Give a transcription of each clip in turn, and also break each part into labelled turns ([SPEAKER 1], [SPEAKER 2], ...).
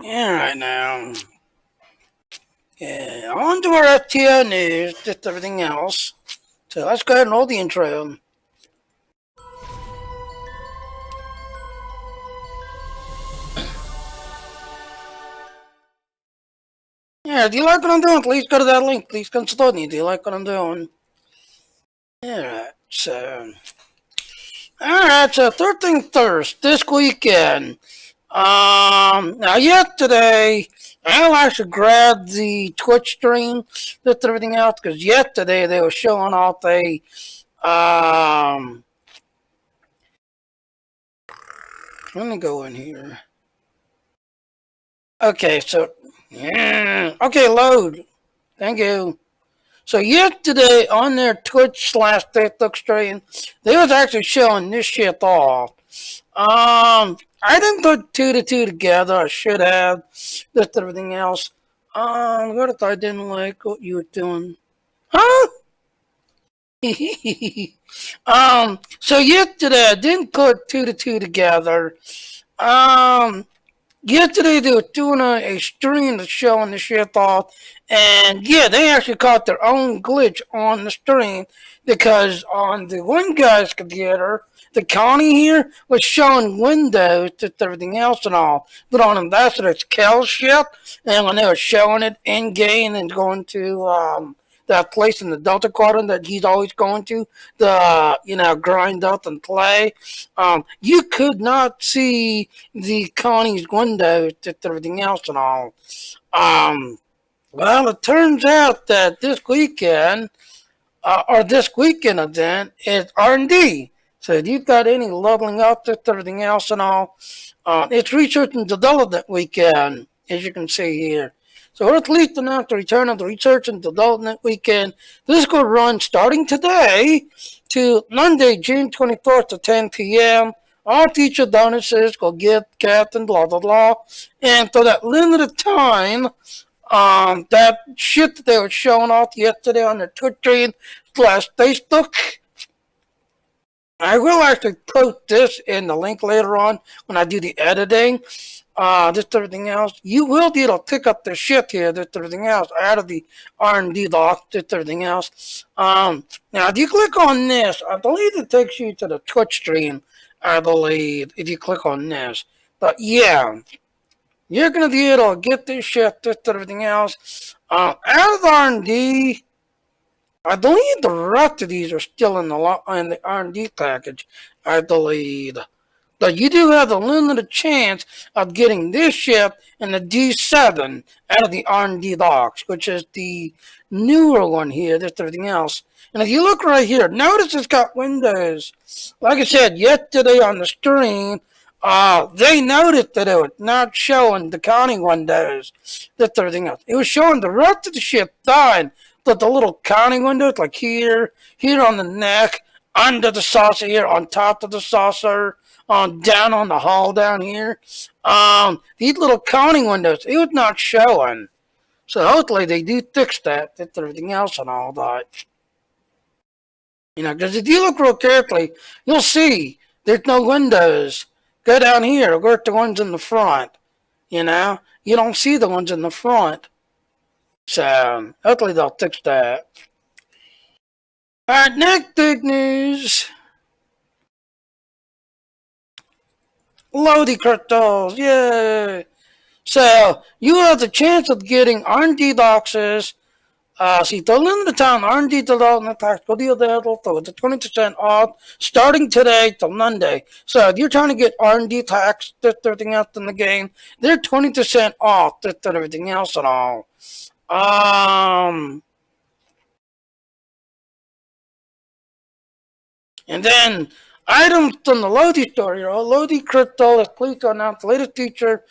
[SPEAKER 1] Yeah, right now. Yeah, on to our STO news, just everything else. So let's go ahead and roll the intro. Yeah, do you like what I'm doing? Please go to that link. Please consult me. Do you like what I'm doing? Alright, so third thing first, this weekend. Now yesterday, I actually grabbed the Twitch stream, just everything else, because yesterday they were showing off let me go in here. Okay, so, yeah, okay, load. Thank you. So yesterday on their Twitch/Facebook stream, they was actually showing this shit off. I didn't put two to two together. I should have. Just everything else. What if I didn't like what you were doing? Huh? So yesterday I didn't put two to two together. Um, Yesterday they were doing a stream that's showing the shit off, and yeah, they actually caught their own glitch on the stream because on the one guy's computer, the county here was showing windows, just everything else and all, but on Ambassador's Kel ship, and when they were showing it in game and going to that place in the Delta Quadrant that he's always going to, the grind up and play, you could not see the Connie's windows, just everything else and all. Um, well, it turns out that this weekend, or this weekend event, is R&D. So if you've got any leveling up, just everything else and all, it's Research and Development Weekend, as you can see here. So at least announced the return of the Research and Development Weekend. This will run starting today to Monday, June 24th at 10 p.m. All teacher bonuses will get capped and blah, blah, blah. And for that limited time, that shit that they were showing off yesterday on their Twitter slash Facebook, I will actually post this in the link later on when I do the editing. Just everything else. You will be able to pick up the shit here, just everything else, out of the R&D doc, just everything else. Now, if you click on this, I believe it takes you to the Twitch stream, I believe, if you click on this. But yeah, you're going to be able to get this shit, just everything else. Out of R&D, I believe the rest of these are still in the R&D package, I believe. But you do have a limited chance of getting this ship and the D7 out of the R&D box, which is the newer one here, just everything else. And if you look right here, notice it's got windows. Like I said, yesterday on the stream, they noticed that it was not showing the counting windows, just everything else. It was showing the rest of the ship died, but the little counting windows, like here on the neck, under the saucer here, on top of the saucer, down on the hull down here. These little counting windows, it was not showing. So hopefully they do fix that, with everything else and all that. Because if you look real carefully, you'll see there's no windows. Go down here, go at the ones in the front. You don't see the ones in the front. So hopefully they'll fix that. Alright, next big news. Lodi crystals, yay! So you have the chance of getting R&D boxes. See, the limited time R&D development tactical deal available for the 20% off starting today till Monday. So if you're trying to get R&D tax, just everything else in the game, they're 20% off just everything else and all. And then items from the Lodi store here. Lodi Crypto is pleased to announce the latest feature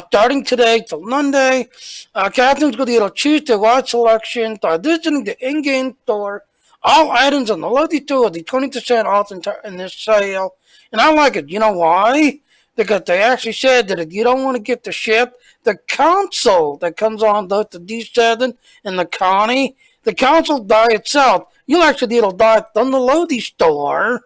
[SPEAKER 1] starting today till Monday. Captains will be able to choose their wide selection by visiting the in-game store. All items on the Lodi store will be 20% off in this sale. And I like it. You know why? Because they actually said that if you don't want to get the ship, the console that comes on both the D7 and the Connie, the console by itself, you'll actually be able to buy it from the Lodi store.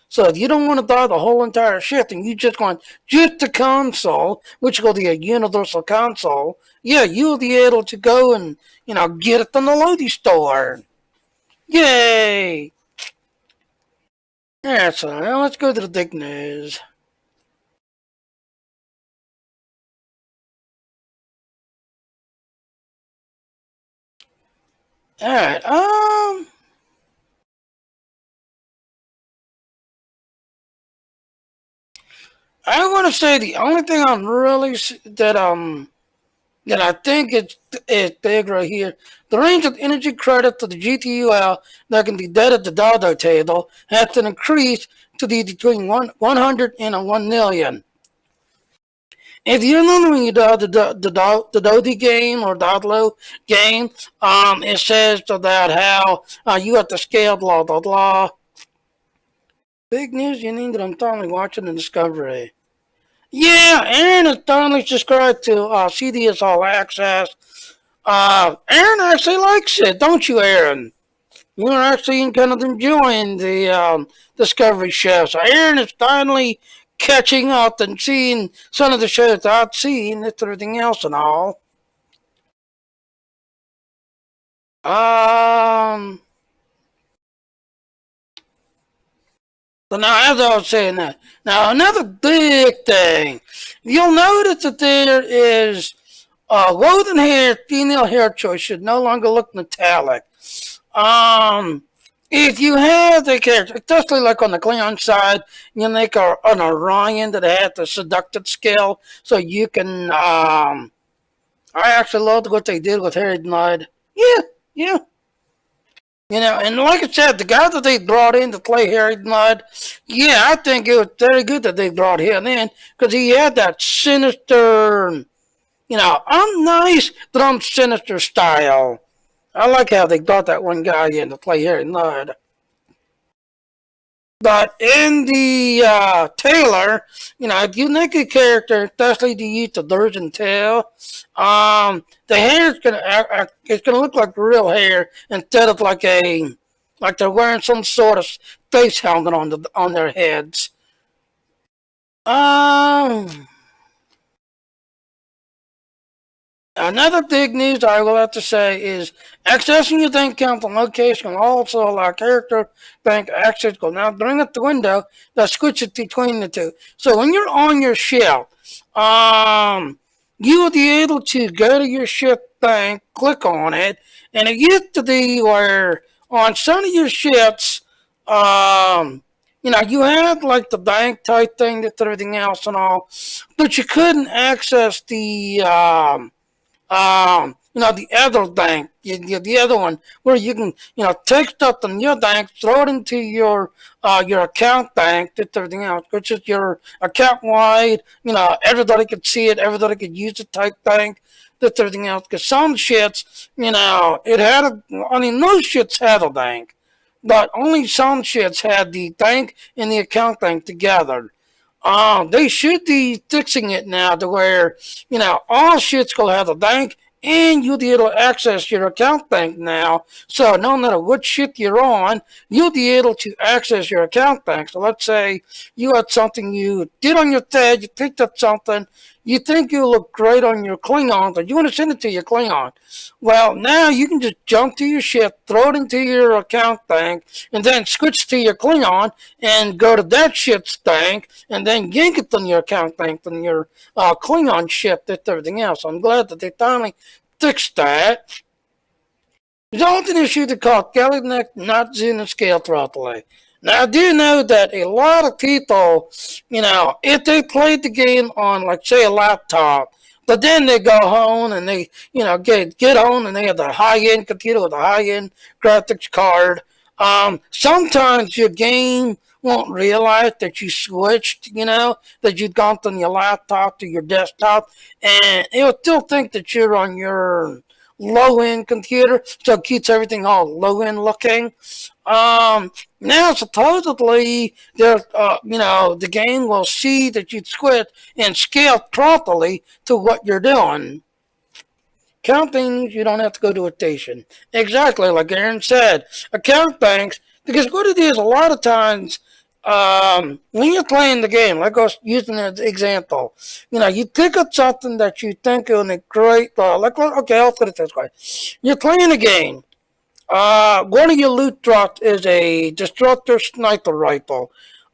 [SPEAKER 1] So if you don't want to buy the whole entire shift and you just want just the console, which will be a universal console, yeah, you'll be able to go and, get it from the Lobi store. Yay! Yeah, so now let's go to the big news. Alright, I want to say the only thing I'm really that I think is big right here. The range of energy credit to the GTUL that can be dead at the Dodo table has to increase to be between 100 and 1 million. If you remember when you do the Dodi game or Dodlo game, it says about how you have to scale blah blah blah. Big news, you need that I'm finally watching the Discovery. Yeah, Aaron is finally subscribed to CDS All Access. Aaron actually likes it, don't you, Aaron? You're actually kind of enjoying the Discovery show. So Aaron is finally catching up and seeing some of the shows I've seen and everything else and all. Um, so now, as I was saying that, now another big thing, you'll notice that there is golden hair, female hair choice should no longer look metallic. Um, if you have the character, especially like on the Klingon side, you make an Orion that has the seductive skill, so you can. I actually loved what they did with Harry Blood. Yeah, yeah. And like I said, the guy that they brought in to play Harry Blood, yeah, I think it was very good that they brought him in because he had that sinister, I'm nice, but I'm sinister style. I like how they got that one guy in to play Harry Blood. But in the Taylor, if you make a character, especially to use the virgin tail, the hair is gonna look like real hair instead of like they're wearing some sort of face helmet on their heads. Um, Another big news I will have to say is accessing your bank account from location will also allow character bank access. Will now bring up the window that switches between the two. So when you're on your ship, you will be able to go to your ship bank, click on it, and it used to be where on some of your ships, you had like the bank type thing that's everything else and all, but you couldn't access the other bank, the other one, where you can, take stuff from your bank, throw it into your account bank, that's everything else, which is your account wide, everybody could see it, everybody could use it type bank, that's everything else. Because some shits, most shits had a bank, but only some shits had the bank and the account bank together. They should be fixing it now to where, all shit's gonna have a bank and you'll be able to access your account bank now. So no matter what shit you're on, you'll be able to access your account bank. So let's say you had something you did on your TED, you picked up something, you think you look great on your Klingon, but you want to send it to your Klingon. Well, now you can just jump to your ship, throw it into your account bank, and then switch to your Klingon and go to that ship's bank, and then yank it from your account bank from your Klingon ship, that's everything else. I'm glad that they finally fixed that. Resulting issue that caused Galactic not zoom and scale properly. Now, I do know that a lot of people, if they played the game on, like, say, a laptop, but then they go home and they, get home and they have the high-end computer with a high-end graphics card. Sometimes your game won't realize that you switched, that you've gone from your laptop to your desktop, and it'll still think that you're on your low-end computer, so it keeps everything all low-end looking. Now supposedly the game will see that you switch and scale properly to what you're doing. Count things, you don't have to go to a station. Exactly like Aaron said. Account banks, because what it is, a lot of times, When you're playing the game, like I was using as an example, you pick up something that you think is a great, okay, I'll put it this way. You're playing a game. One of your loot drops is a destructor sniper rifle.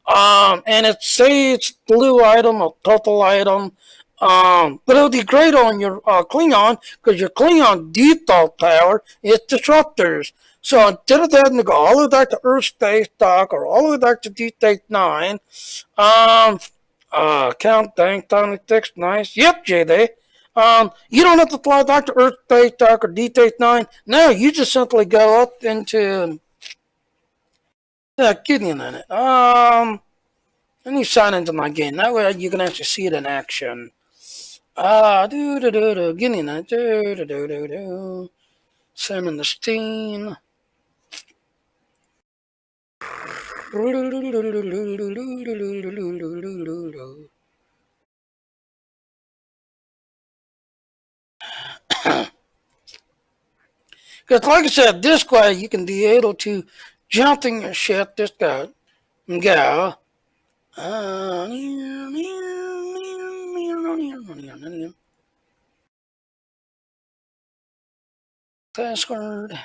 [SPEAKER 1] And it says blue item or purple item. But it'll be great on your Klingon because your Klingon default power is disruptors. So instead of having to go all the way back to Earth Space Dock or all the way back to Deep Space Nine, count dang, Tony Six, nice. Yep, JD. You don't have to fly back to Earth Space Dock or Deep Space Nine. No, you just simply go up into. Give me a minute. Let me sign into my game. That way you can actually see it in action. Give me a minute. Salmon the Steam. Because, like I said, this way you can be able to jump in your ship, just go, and go. Password.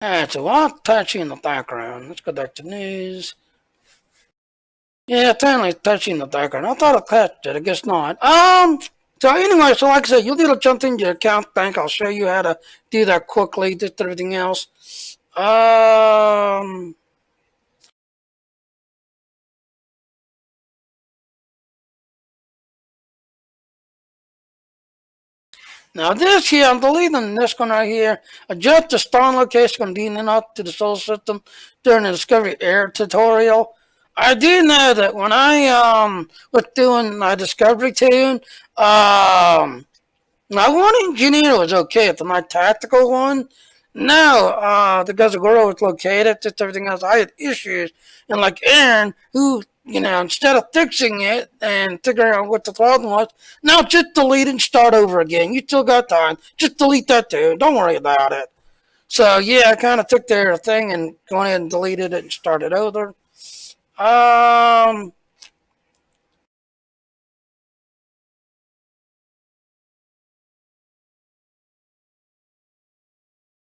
[SPEAKER 1] Alright, so I'll touch in the background. Let's go back to news. Yeah, apparently touching the background. I thought I patched it, I guess not. So anyway, so like I said, you'll be able to jump into your account bank. I'll show you how to do that quickly, just everything else. Now this here, I'm deleting this one right here. Adjust the spawn location from being up to the solar system during the Discovery Air tutorial. I do know that when I was doing my Discovery tune, my one engineer was okay, but my tactical one, no, because of where it was located, just everything else, I had issues. And like Aaron, who, instead of fixing it and figuring out what the problem was, now just delete and start over again. You still got time. Just delete that too. Don't worry about it. So yeah, I kind of took their thing and went ahead and deleted it and started over. Um,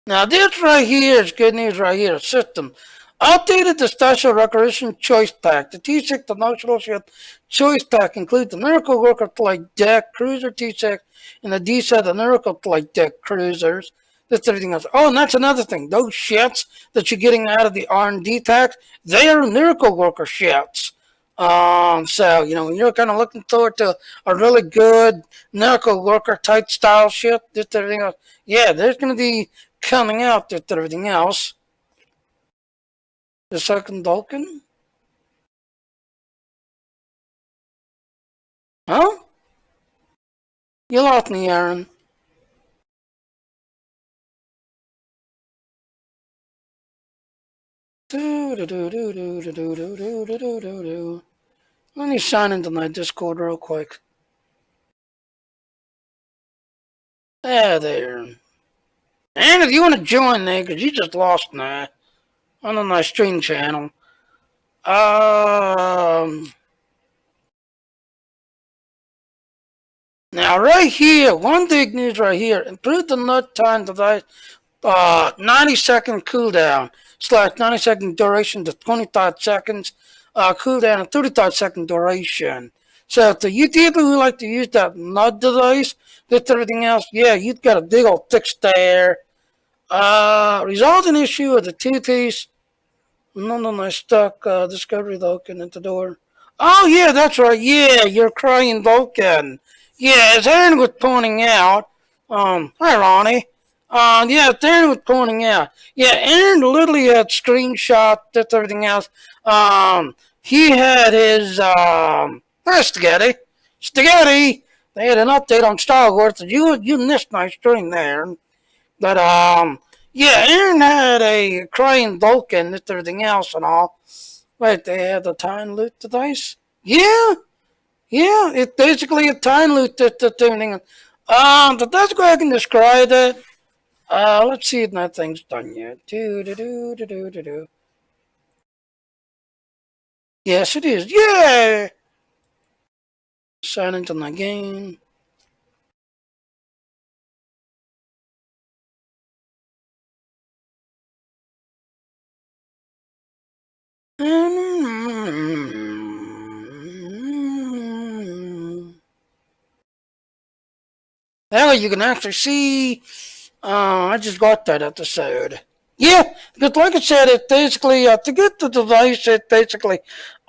[SPEAKER 1] Now this right here is good news right here. System updated the Special Recreation Choice Pack. The T6 Emotional Ship Choice Pack includes the Miracle Worker Flight Deck Cruiser T6 and the D-Set the Miracle Flight Deck Cruisers. That's everything else. Oh, and that's another thing. Those ships that you're getting out of the R&D packs, they are Miracle Worker ships. So, when you're kind of looking forward to a really good Miracle Worker type style ship, just everything else, yeah, there's going to be coming out with everything else. The second Vulcan? Huh? You lost me, Aaron. Let me sign into my Discord real quick. There. And if you want to join me, because you just lost me on my stream channel. Now right here, one big news right here, improve the nut time device 90-second cooldown / 90-second duration to 25 seconds cooldown and 35-second duration. So to you people who like to use that nut device, just everything else, yeah, you've got a big old fix there. Resolved an issue with the two-piece. No, I stuck Discovery Vulcan at the door. Oh yeah, that's right. Yeah, you're crying Vulcan. Yeah, as Aaron was pointing out, hi Ronnie. Yeah, Aaron was pointing out. Yeah, Aaron literally had screenshots, that's everything else. He had his, Spaghetti. Spaghetti! They had an update on Star Wars, and you missed my stream there. But, yeah, Aaron had a crying Vulcan, that's everything else and all. Wait, they had the time loot device? Yeah? Yeah, it's basically a time loop thing. But that's how I can describe it. Let's see if nothing's done yet. Do do do do do do do. Yes, it is. Yeah. Sign into my game. That way you can actually see. I just got that episode. Yeah, because like I said, it basically, to get the device, it basically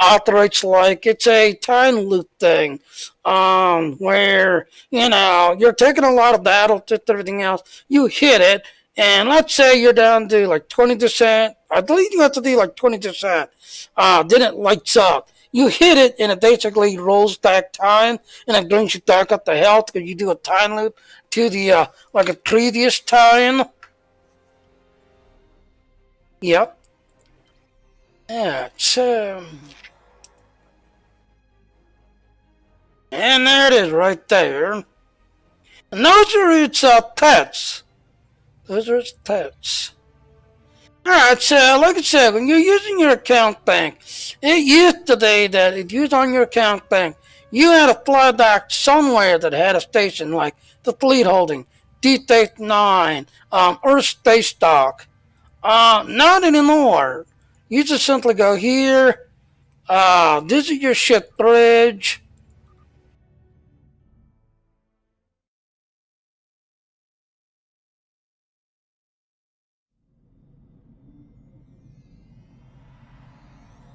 [SPEAKER 1] operates like it's a time loop thing, where, you're taking a lot of battle to everything else, you hit it, and let's say you're down to like 20%, I believe you have to do like 20%, then it lights up. You hit it, and it basically rolls back time, and it brings you back up to health because you do a time loop to the, like a previous time. Yep. Yeah, and there it is right there. And those are its pets. Those are its pets. Alright, so like I said, when you're using your account bank, it used to be that if you was on your account bank, you had to fly back somewhere that had a station like the Fleet Holding, Deep Space Nine, Earth Space Dock. Not anymore. You just simply go here, visit your ship bridge.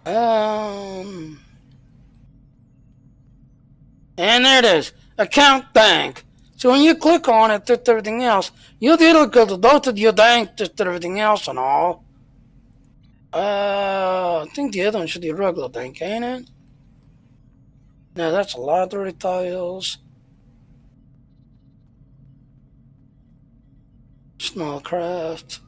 [SPEAKER 1] Um, And there it is, account bank. So when you click on it, to everything else, you'll be able to go to both of your bank, to everything else and all. I think the other one should be a regular bank, ain't it? No, that's library tiles, small craft,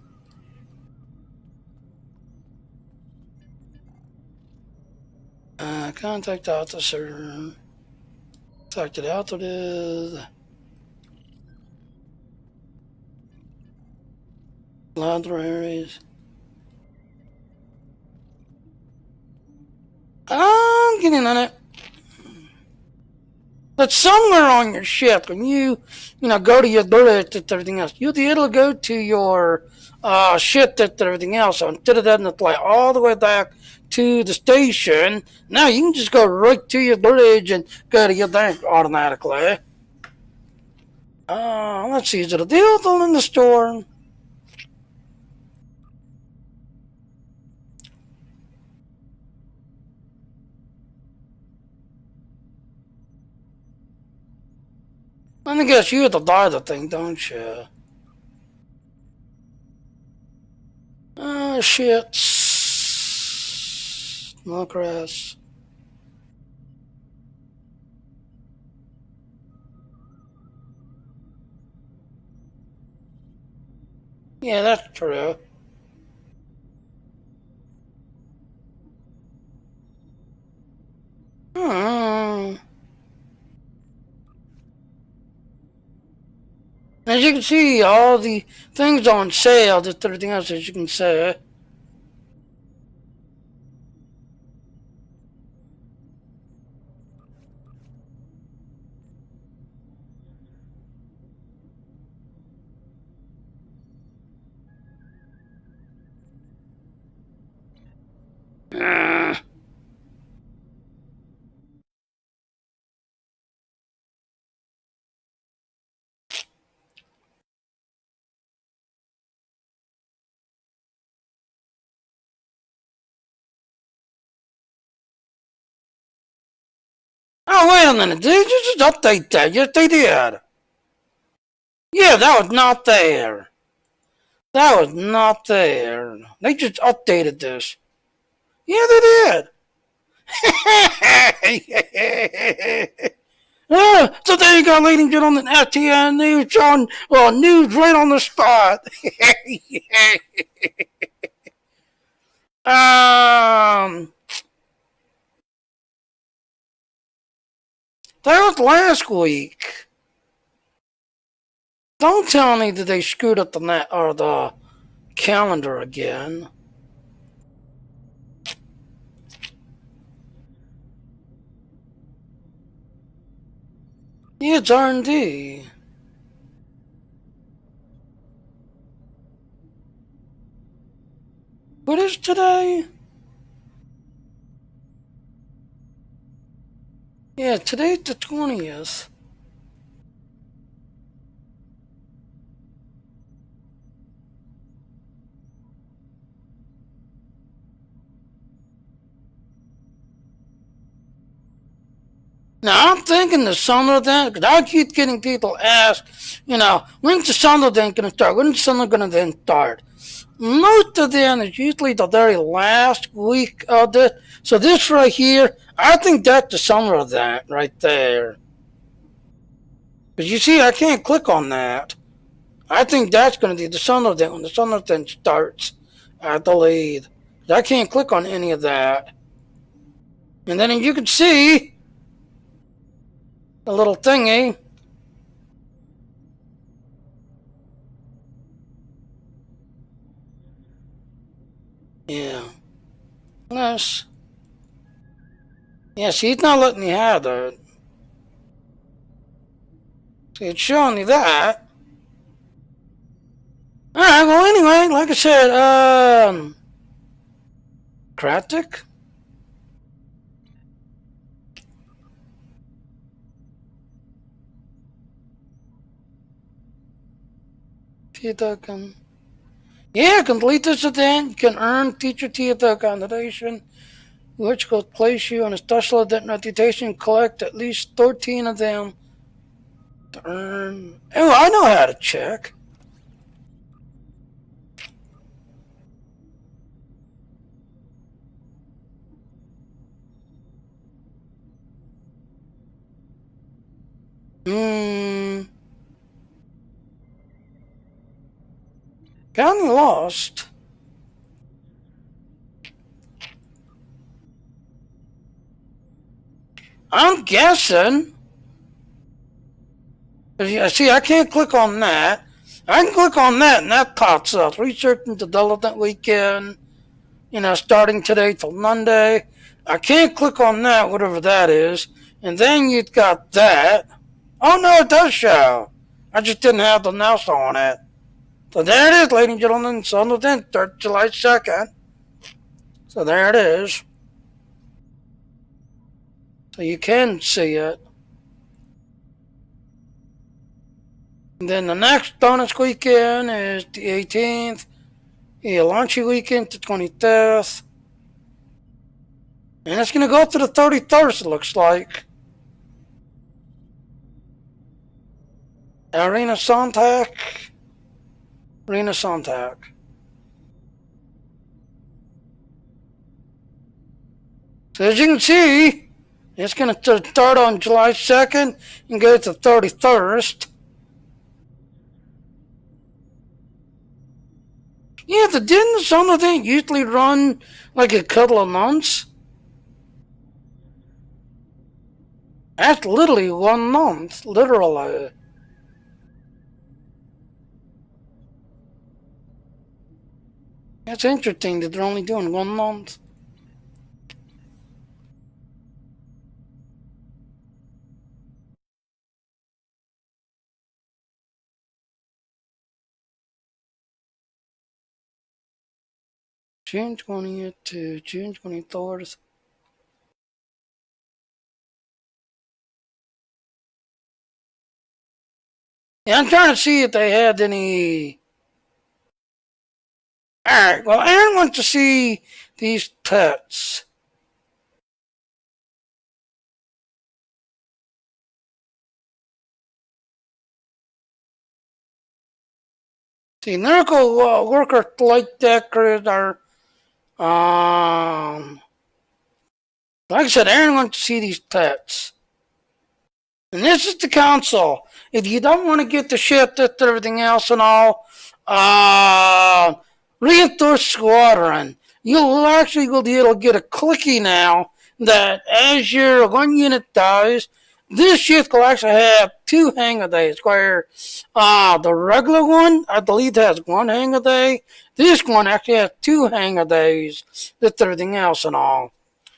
[SPEAKER 1] contact officer, contacted authorities, libraries. I'm getting on it. But somewhere on your ship, when go to your bullet and everything else, you'll be able to go to your ship and everything else. So instead of having to fly all the way back to the station, now you can just go right to your bridge and go to your bank automatically. Let's see, is it available in the store? I guess you have to buy the thing, don't you? Shit. No grass. Yeah, that's true. Hmm. As you can see, all the things on sale, just everything else, as you can say. Uh, oh, wait a minute. Did you just update that? Yes, they did. Yeah, that was not there. That was not there. They just updated this. Yeah, they did. So there you go, ladies and gentlemen. FTN News on news right on the spot. um, That was last week. Don't tell me that they screwed up the net or the calendar again. Yeah, it's R&D. What is today? Yeah, today's the 20th. Now, I'm thinking the summer then, because I keep getting people ask, when's the summer then going to start? When's the summer going to then start? Most of them is usually the very last week of this. So this right here, I think that's the summer of that right there. Because you see, I can't click on that. I think that's going to be the summer then when the summer then starts at the lead. I can't click on any of that. And then you can see the little thingy. Yeah. Yes. Yeah, see, he's not letting me have that. See, it's showing you that. Alright, well, anyway, like I said, Kratic? Token. Yeah, complete this event. You can earn teacher theater accommodation, which will place you on a special event reputation. Collect at least 13 of them to earn. Oh, I know how to check. County lost. I'm guessing. See, I can't click on that. I can click on that, and that pops up. Research and Development Weekend, starting today till Monday. I can't click on that, whatever that is. And then you've got that. Oh, no, it does show. I just didn't have the mouse on it. So there it is, ladies and gentlemen. Sun of the July 2nd. So there it is. So you can see it. And then the next bonus weekend is the 18th. The launchy weekend, the 23rd. And it's going to go up to the 31st, it looks like. Arena Sontag. Arena Sontag. So as you can see, it's going to start on July 2nd and go to the 31st. Yeah, didn't some of them usually run like a couple of months? That's literally 1 month, literally. That's interesting that they're only doing 1 month. June 20th to June 24th. Yeah, I'm trying to see if they had any. Alright, well, Aaron wants to see these pets. See, Miracle Worker Light Deckers are, like I said, Aaron wants to see these pets. And this is the console. If you don't want to get the ship, that everything else and all, Reinforced Squadron, you'll actually be able to get a clicky now that as your one unit dies, this ship will actually have 2 hangar days, where the regular one, I believe, has 1 hangar day. This one actually has 2 hangar days, with everything else and all.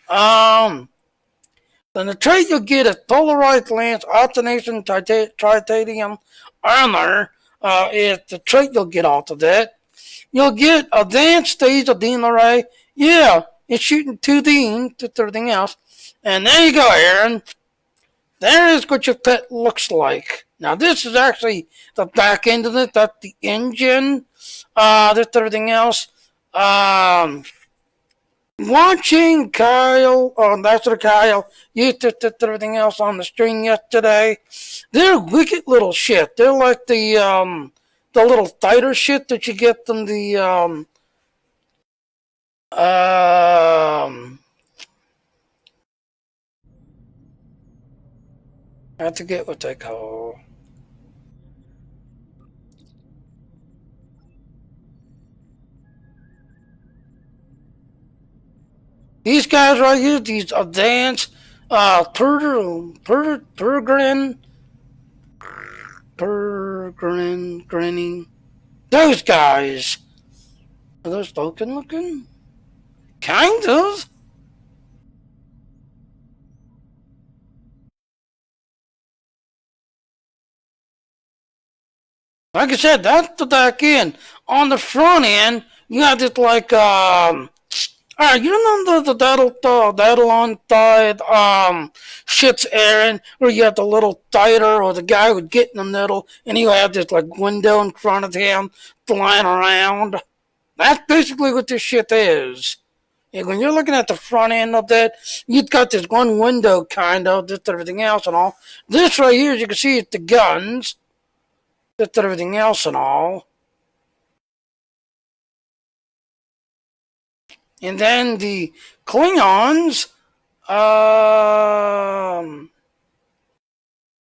[SPEAKER 1] Then the trait you'll get is polarized lance, alternation, titanium armor. Is the trait you'll get off of that. You'll get advanced stage of Dean array. Yeah, it's shooting 2D to everything else. And there you go, Aaron. There is what your pet looks like. Now this is actually the back end of it. That's the engine. That's everything else. Watching Kyle, Ambassador Kyle, used everything else on the stream yesterday. They're wicked little shit. They're like the little fighter shit that you get from the I forget what they call. These guys right here, these advanced grinning. Those guys. Are those Vulcan looking? Kind of. Like I said, that's the back end. On the front end, you have this like you remember the that'll on side shit's Aaron, where you have the little fighter or the guy who would get in the middle and he'll have this like window in front of him flying around. That's basically what this shit is. And when you're looking at the front end of that, you've got this one window kind of, just everything else and all. This right here, as you can see, it's the guns, just everything else and all. And then the Klingons,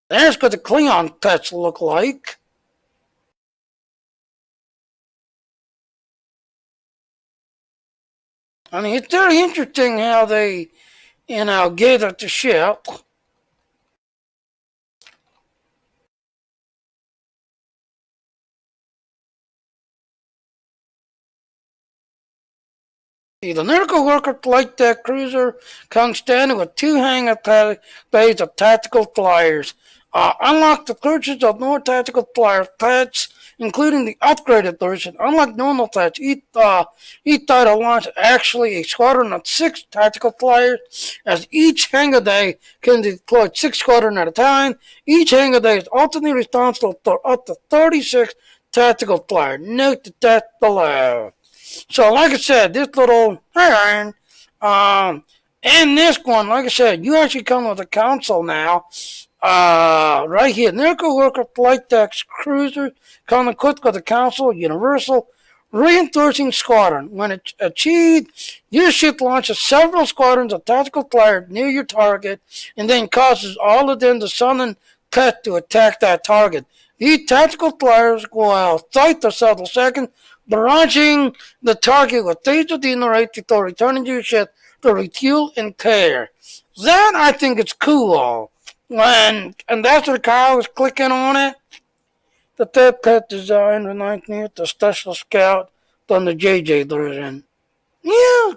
[SPEAKER 1] there's what the Klingon pets look like. I mean, it's very interesting how they, gather the ship. The Lyrical Worker Light Deck Cruiser comes standard with 2 hangar bays of tactical flyers. Unlock the purchase of more tactical flyer pets, including the upgraded version. Unlike normal pets, each title launches actually a squadron of 6 tactical flyers, as each hangar day can deploy 6 squadrons at a time. Each hangar day is ultimately responsible for up to 36 tactical flyers. Note the stats below. So, like I said, this little and this one, like I said, you actually come with a console now. Right here, Lyrical Worker Flight Deck Cruiser come equipped with a console, universal reinforcing squadron. When it's achieved, your ship launches several squadrons of tactical flyers near your target, and then causes all of them to summon pet to attack that target. These tactical flyers will fight for several seconds, barraging the target with laser degenerate before returning to your ship to refuel and care. That I think is cool. And that's what Kyle was clicking on it. The third pet design reminds me of the Special Scout from the JJ version. Yeah.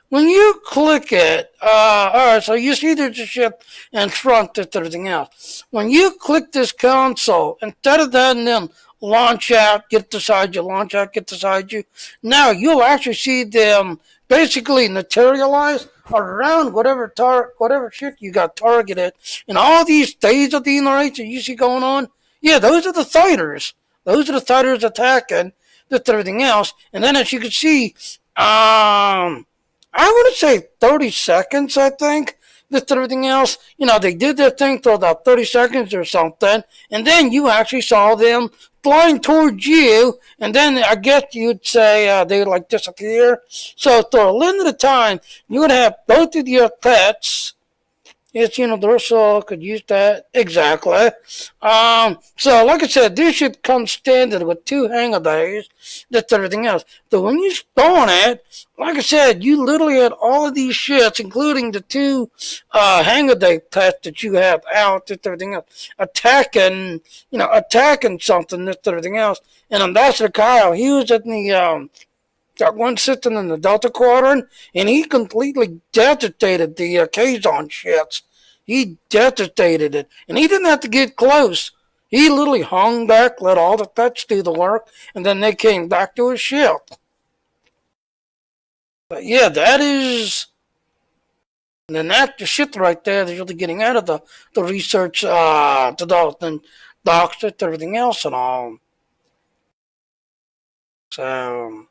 [SPEAKER 1] When you click it, alright, so you see there's a ship in front of everything else. When you click this console, instead of letting them launch out, get beside you, launch out, get beside you, now you'll actually see them basically materialize around whatever ship you got targeted. And all these days of the that you see going on, yeah, those are the fighters. Those are the fighters attacking, just everything else. And then as you can see, I would say 30 seconds, I think. Just everything else, they did their thing for about 30 seconds or something, and then you actually saw them flying towards you, and then I guess you'd say they would like disappear. So for a limited time, you would have both of your pets It's universal. Could use that exactly. So like I said, this shit comes standard with 2 hanger days. That's everything else. So when you spawn it, like I said, you literally had all of these shits, including the 2 hanger day tests that you have out. That's everything else. Attacking something. That's everything else. And Ambassador Kyle, he was at the got one sitting in the Delta Quadrant, and he completely devastated the Kazon shits. He devastated it, and he didn't have to get close. He literally hung back, let all the pets do the work, and then they came back to his ship. But yeah, that is. And then that's the shit right there that's really getting out of the research, the docs, and everything else and all. So.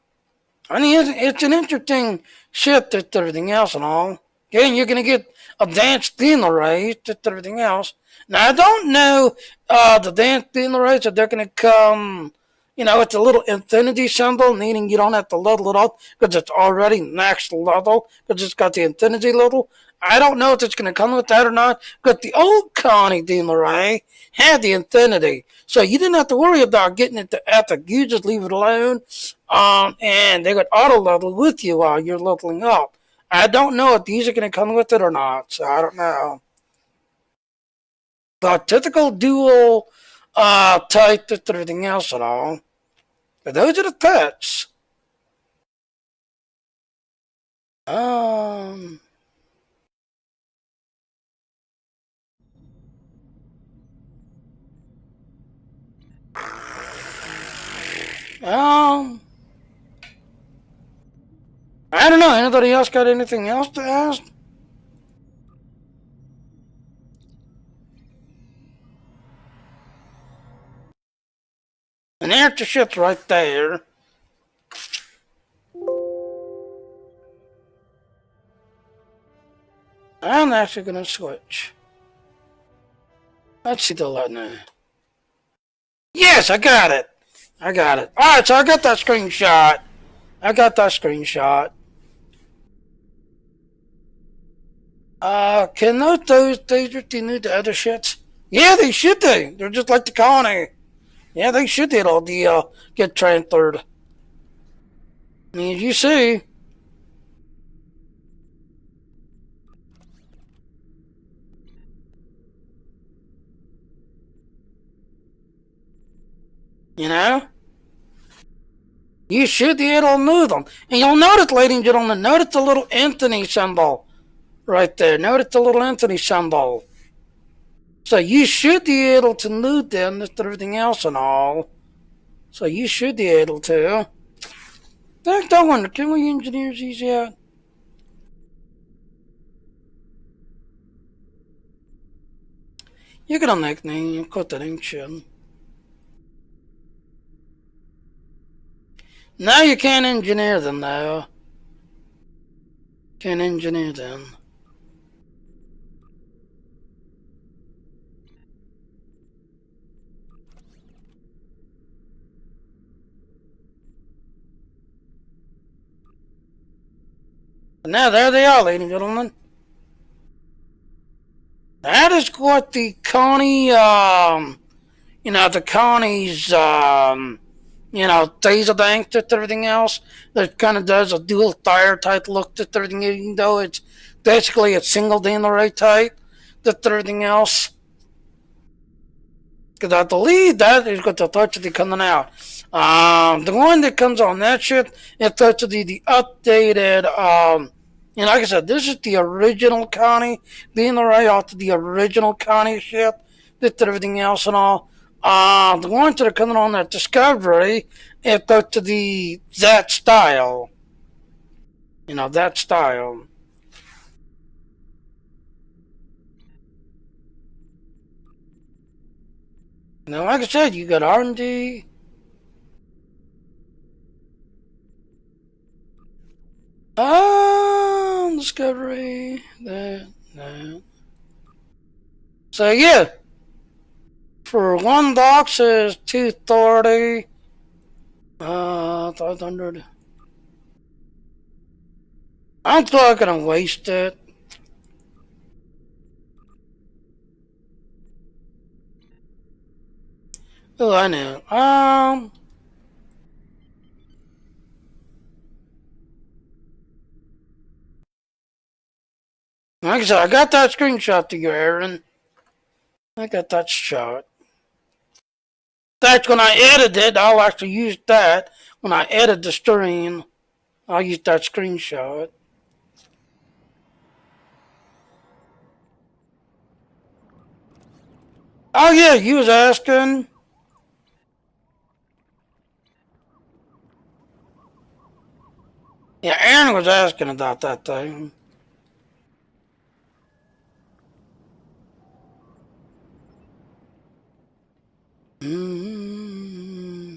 [SPEAKER 1] I mean, it's an interesting shift to everything else and all. Again, you're going to get advanced dealer rates to everything else. Now, I don't know the advanced dealer rates that they're going to come, it's a little infinity symbol, meaning you don't have to level it up because it's already max level because it's got the infinity level. I don't know if it's going to come with that or not, but the old Connie dealer ray had the infinity. So you didn't have to worry about getting it to epic. You just leave it alone. And they got auto level with you while you're leveling up. I don't know if these are going to come with it or not, so I don't know. But typical dual type to everything else at all. But those are the pets. Um, um, I don't know. Anybody else got anything else to ask? And there's the ship's right there. I'm actually going to switch. Let's see the lightning. Yes, I got it. I got it. Alright, so I got that screenshot. Can those tasers do the other shits? Yeah, they should do. They're just like the colony. Yeah, they should do all the, get transferred. I mean, as you see, you know? You should be able to move them. And you'll notice, ladies and gentlemen, notice the little Anthony symbol right there. Notice the little Anthony symbol. So you should be able to move them with everything else and all. So you should be able to. Don't wonder, can we engineer these yet? You're gonna make me cut that ancient. Now you can't engineer them though. Can't engineer them. But now there they are, ladies and gentlemen. That is what the Connie, the Connie's, taser bank to everything else. That kind of does a dual fire type look to everything, even though it's basically a single dealer type to everything else. Because I believe that is what the touch of the coming out. The one that comes on that shit, it's touch of the updated, like I said, this is the original Connie, being the right off to the original Connie ship, did everything else and all. The ones that are coming on that Discovery, it's touch to that style. That style. Like I said, you got R&D. Discovery. That. So yeah, for one box is 230. 500. I'm still gonna waste it. Oh, I know. Like I said, I got that screenshot to you, Aaron. I got that shot. In fact, when I edit it, I'll actually use that. When I edit the stream, I'll use that screenshot. Oh yeah, you was asking. Yeah, Aaron was asking about that thing. Mm-hmm.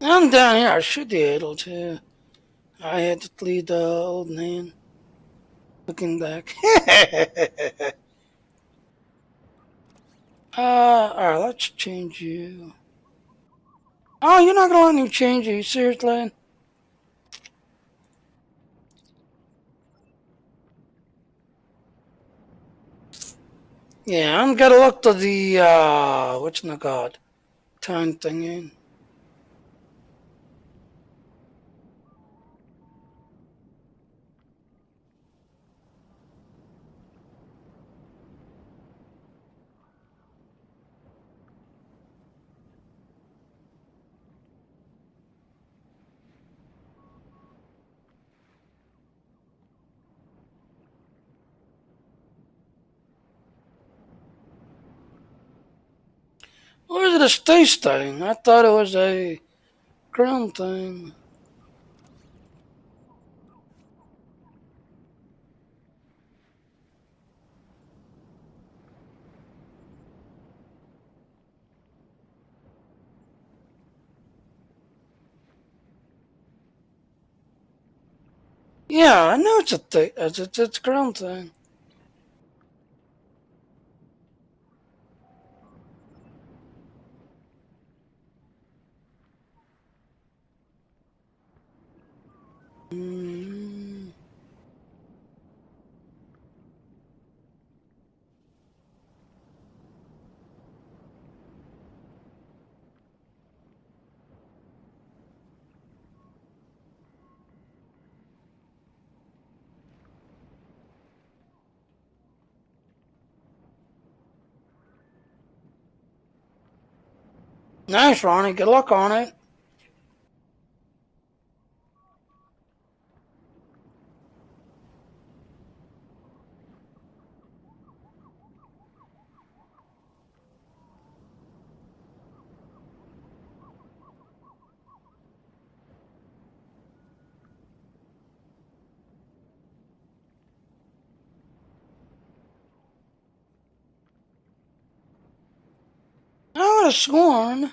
[SPEAKER 1] I'm down here. I should be able to. I had to leave the old man. Looking back. Alright, let's change you. Oh, you're not gonna let me change you, seriously? Yeah, I'm gonna look to the, what's in the god? Time thingy. Or is it a space thing? I thought it was a ground thing. Yeah, I know it's a thing. It's a ground thing. Mm, nice, Ronnie. Good luck on it. I would have sworn.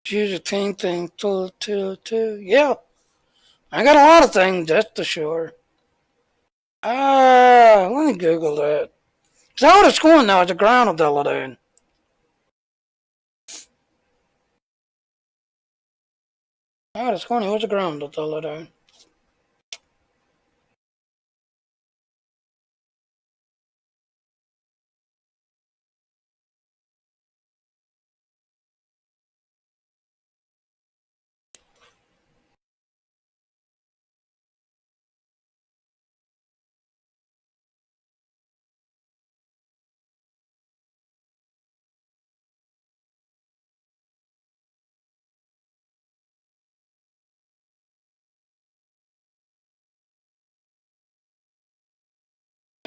[SPEAKER 1] Choose a team thing. Two. Yeah, I got a lot of things, that's for sure. Let me Google that. So I would have sworn now it's a ground ability. I would have sworn it was a ground ability.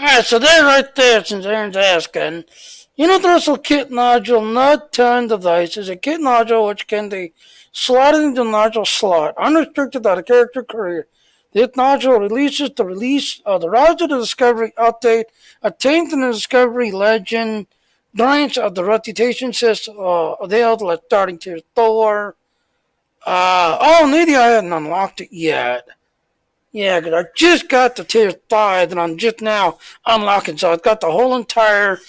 [SPEAKER 1] Alright, so there right there, since Aaron's asking, there's a kit nodule not turned device is a kit nodule which can be slotted into nodule slot, unrestricted out of character career. This nodule releases the release of the Rise of the Discovery update, attained in the Discovery Legend, branch of the reputation system, available at starting tier 4. Maybe I hadn't unlocked it yet. Yeah, because I just got to tier 5 and I'm just now unlocking. So I've got the whole entire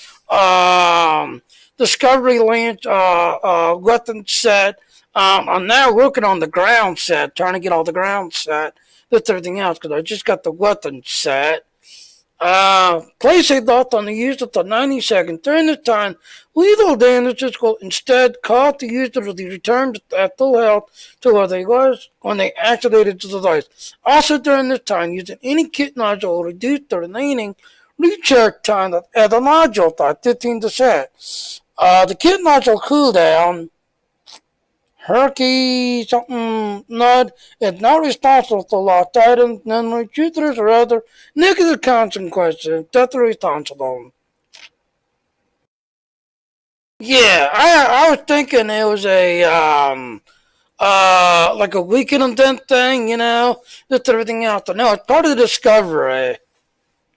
[SPEAKER 1] Discovery Lance weapon set. I'm now working on the ground set, trying to get all the ground set. That's everything else because I just got the weapon set. Place a dot on the user for 90 seconds. During this time, lethal damages will instead cause the user to return at full health to where they was when they activated the device. Also during this time, using any kit nodule will reduce the remaining recharge time at the nodule by 15%. The kit nodule cooldown Herky something Nud is not responsible for lost items, memory, shooters, or other negative consequences. That's responsible. Yeah, I was thinking it was a like a weekend event thing, just everything else. But no, it's part of the discovery.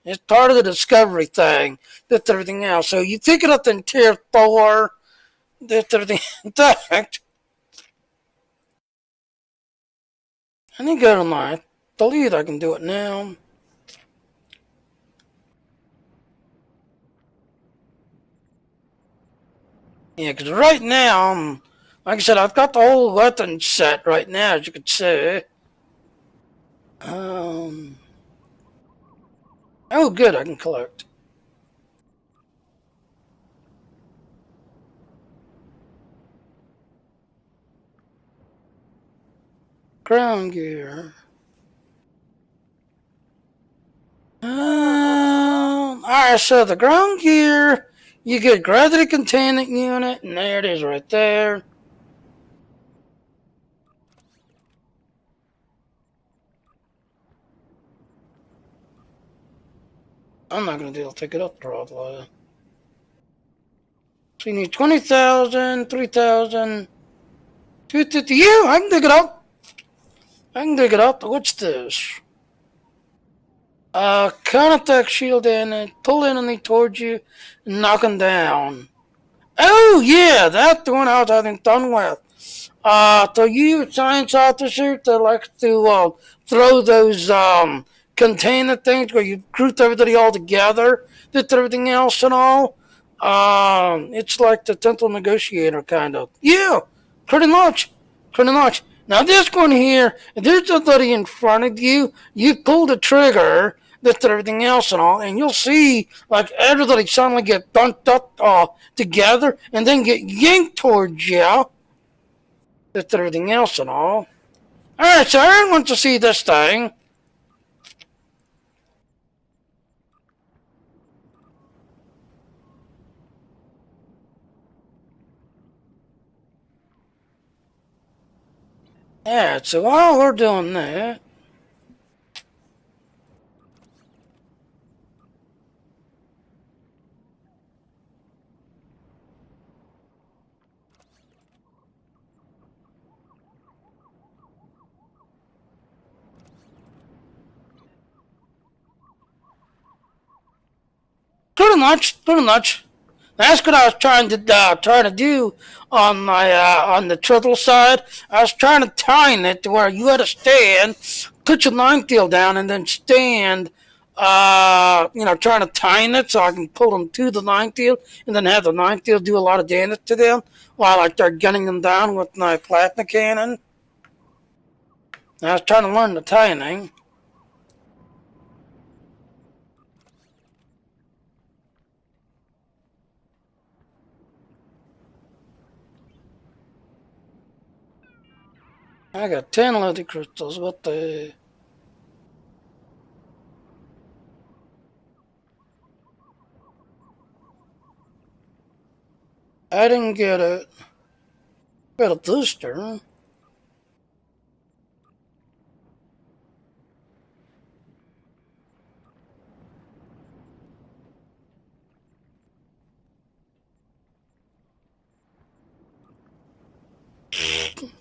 [SPEAKER 1] It's part of the discovery thing. That's everything else. So you pick it up in tier 4. That's everything. In fact, I need to go to my delete. I can do it now. Yeah, because right now, like I said, I've got the whole weapon set right now, as you can see. Um, oh, good, I can collect. Ground gear. Alright, so the ground gear, you get gravity containment unit, and there it is right there. I'm not going to be able to take it up the road, though. So you need 20,000, 3,000, 250. Yeah, I can dig it up. I can dig it up. What's this? Counterattack shield damage, pull enemy towards you, and knock them down. Oh, yeah, that's the one I was having fun with. So you science officers that like to throw those container things where you group everybody all together, did everything else and all. It's like the dental negotiator kind of. Yeah, pretty much, pretty much. Now this one here, if there's somebody in front of you, you pull the trigger, that's everything else and all, and you'll see like everybody suddenly get bumped up together and then get yanked towards you. That's everything else and all. Alright, so Aaron wants to see this thing. Yeah, so while we're doing that, pretty much. That's what I was trying to do on my on the turtle side. I was trying to time it to where you had to stand, put your line field down, and then stand. Trying to time it so I can pull them to the line field, and then have the line field do a lot of damage to them while I start gunning them down with my plasma cannon. I was trying to learn the timing. I got 10 Lady crystals. What the? I didn't get it. Got a booster.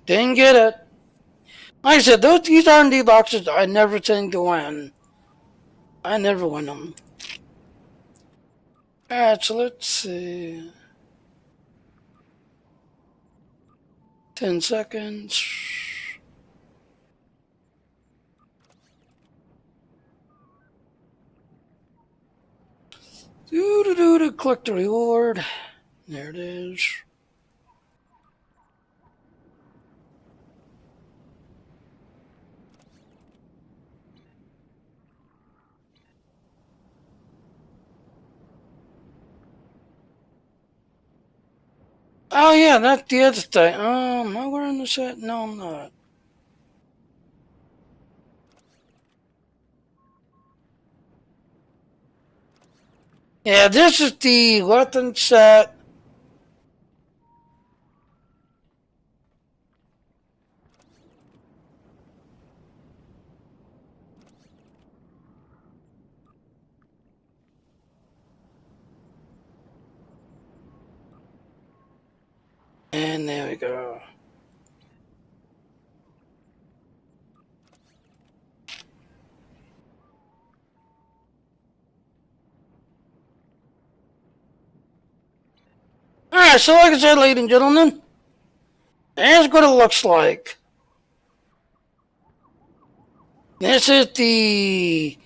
[SPEAKER 1] Didn't get it. Like I said, these R&D boxes, I never tend to win. I never win them. Alright, so let's see. 10 seconds. Click the reward. There it is. Oh yeah, that's the other thing. Am I wearing the set? No, I'm not. Yeah, this is the weapon set. And there we go. Alright, so like I said, ladies and gentlemen, here's what it looks like. This is the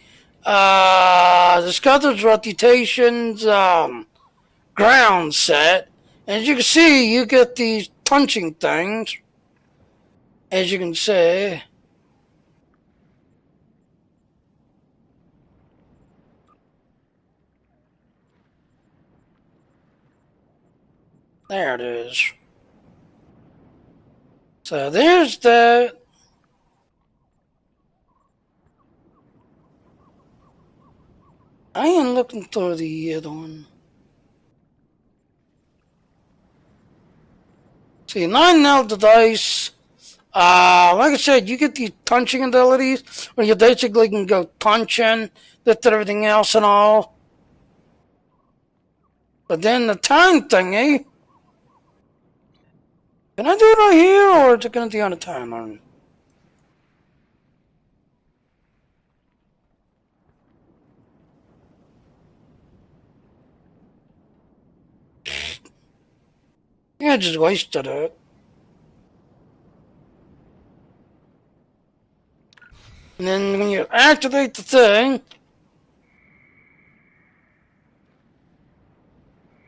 [SPEAKER 1] Discovered Reputations ground set. As you can see, you get these punching things. As you can see. There it is. So there's that. I am looking for the other one. See, 9 nailed the dice. Like I said, you get these punching abilities where you basically can go punching, lift everything else and all. But then the time thingy, can I do it right here or is it going to be on a timer? Yeah, I just wasted it. And then when you activate the thing,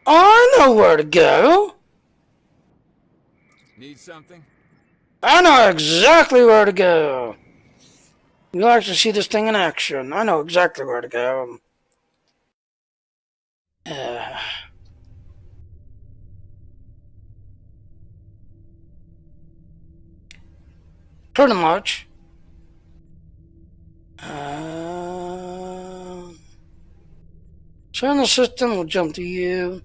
[SPEAKER 1] I know where to go.
[SPEAKER 2] Need something?
[SPEAKER 1] I know exactly where to go. You like to see this thing in action. I know exactly where to go. Pretty much. Turn the system will jump to you.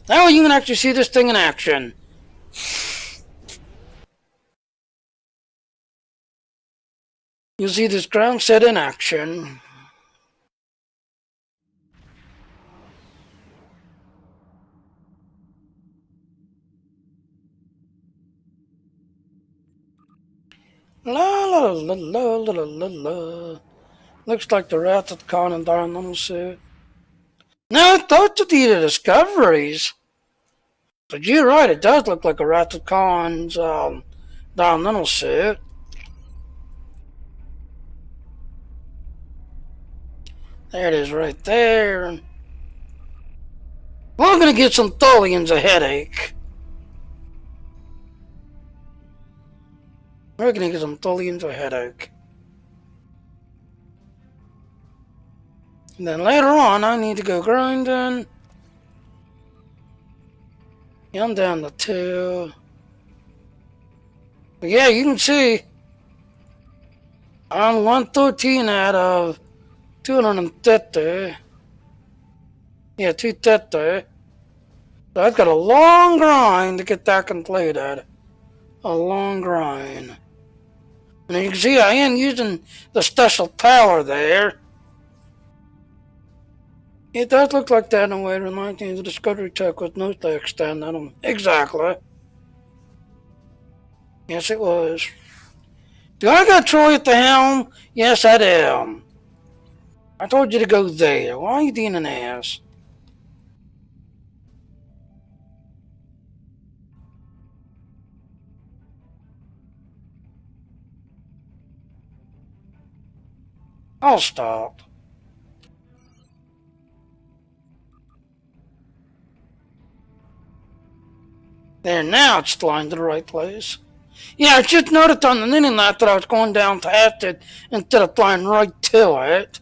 [SPEAKER 1] That way you can actually see this thing in action. You'll see this ground set in action. La la la la la la la. Looks like the Wrath of Khan and Darn Little suit. Now, I thought to the discoveries. But you're right, it does look like a Wrath of Khan's Darn Little suit. There it is right there. We're gonna get some Tholians a headache. We're gonna get some Tholians a headache. And then later on, I need to go grinding. Yeah, I'm down to 2. But yeah, you can see I'm 113 out of 250. Yeah, 250. So I've got a long grind to get that completed. A long grind. And you can see I am using the special power there. It does look like that in a way. It reminds me of the Discovery Tech with no extend on them. Exactly. Yes, it was. Do I got Troy at the helm? Yes, I do. I told you to go there. Why are you being an ass? I'll stop. There, now it's flying to the right place. Yeah, I just noticed on the mini map that I was going down past it instead of flying right to it.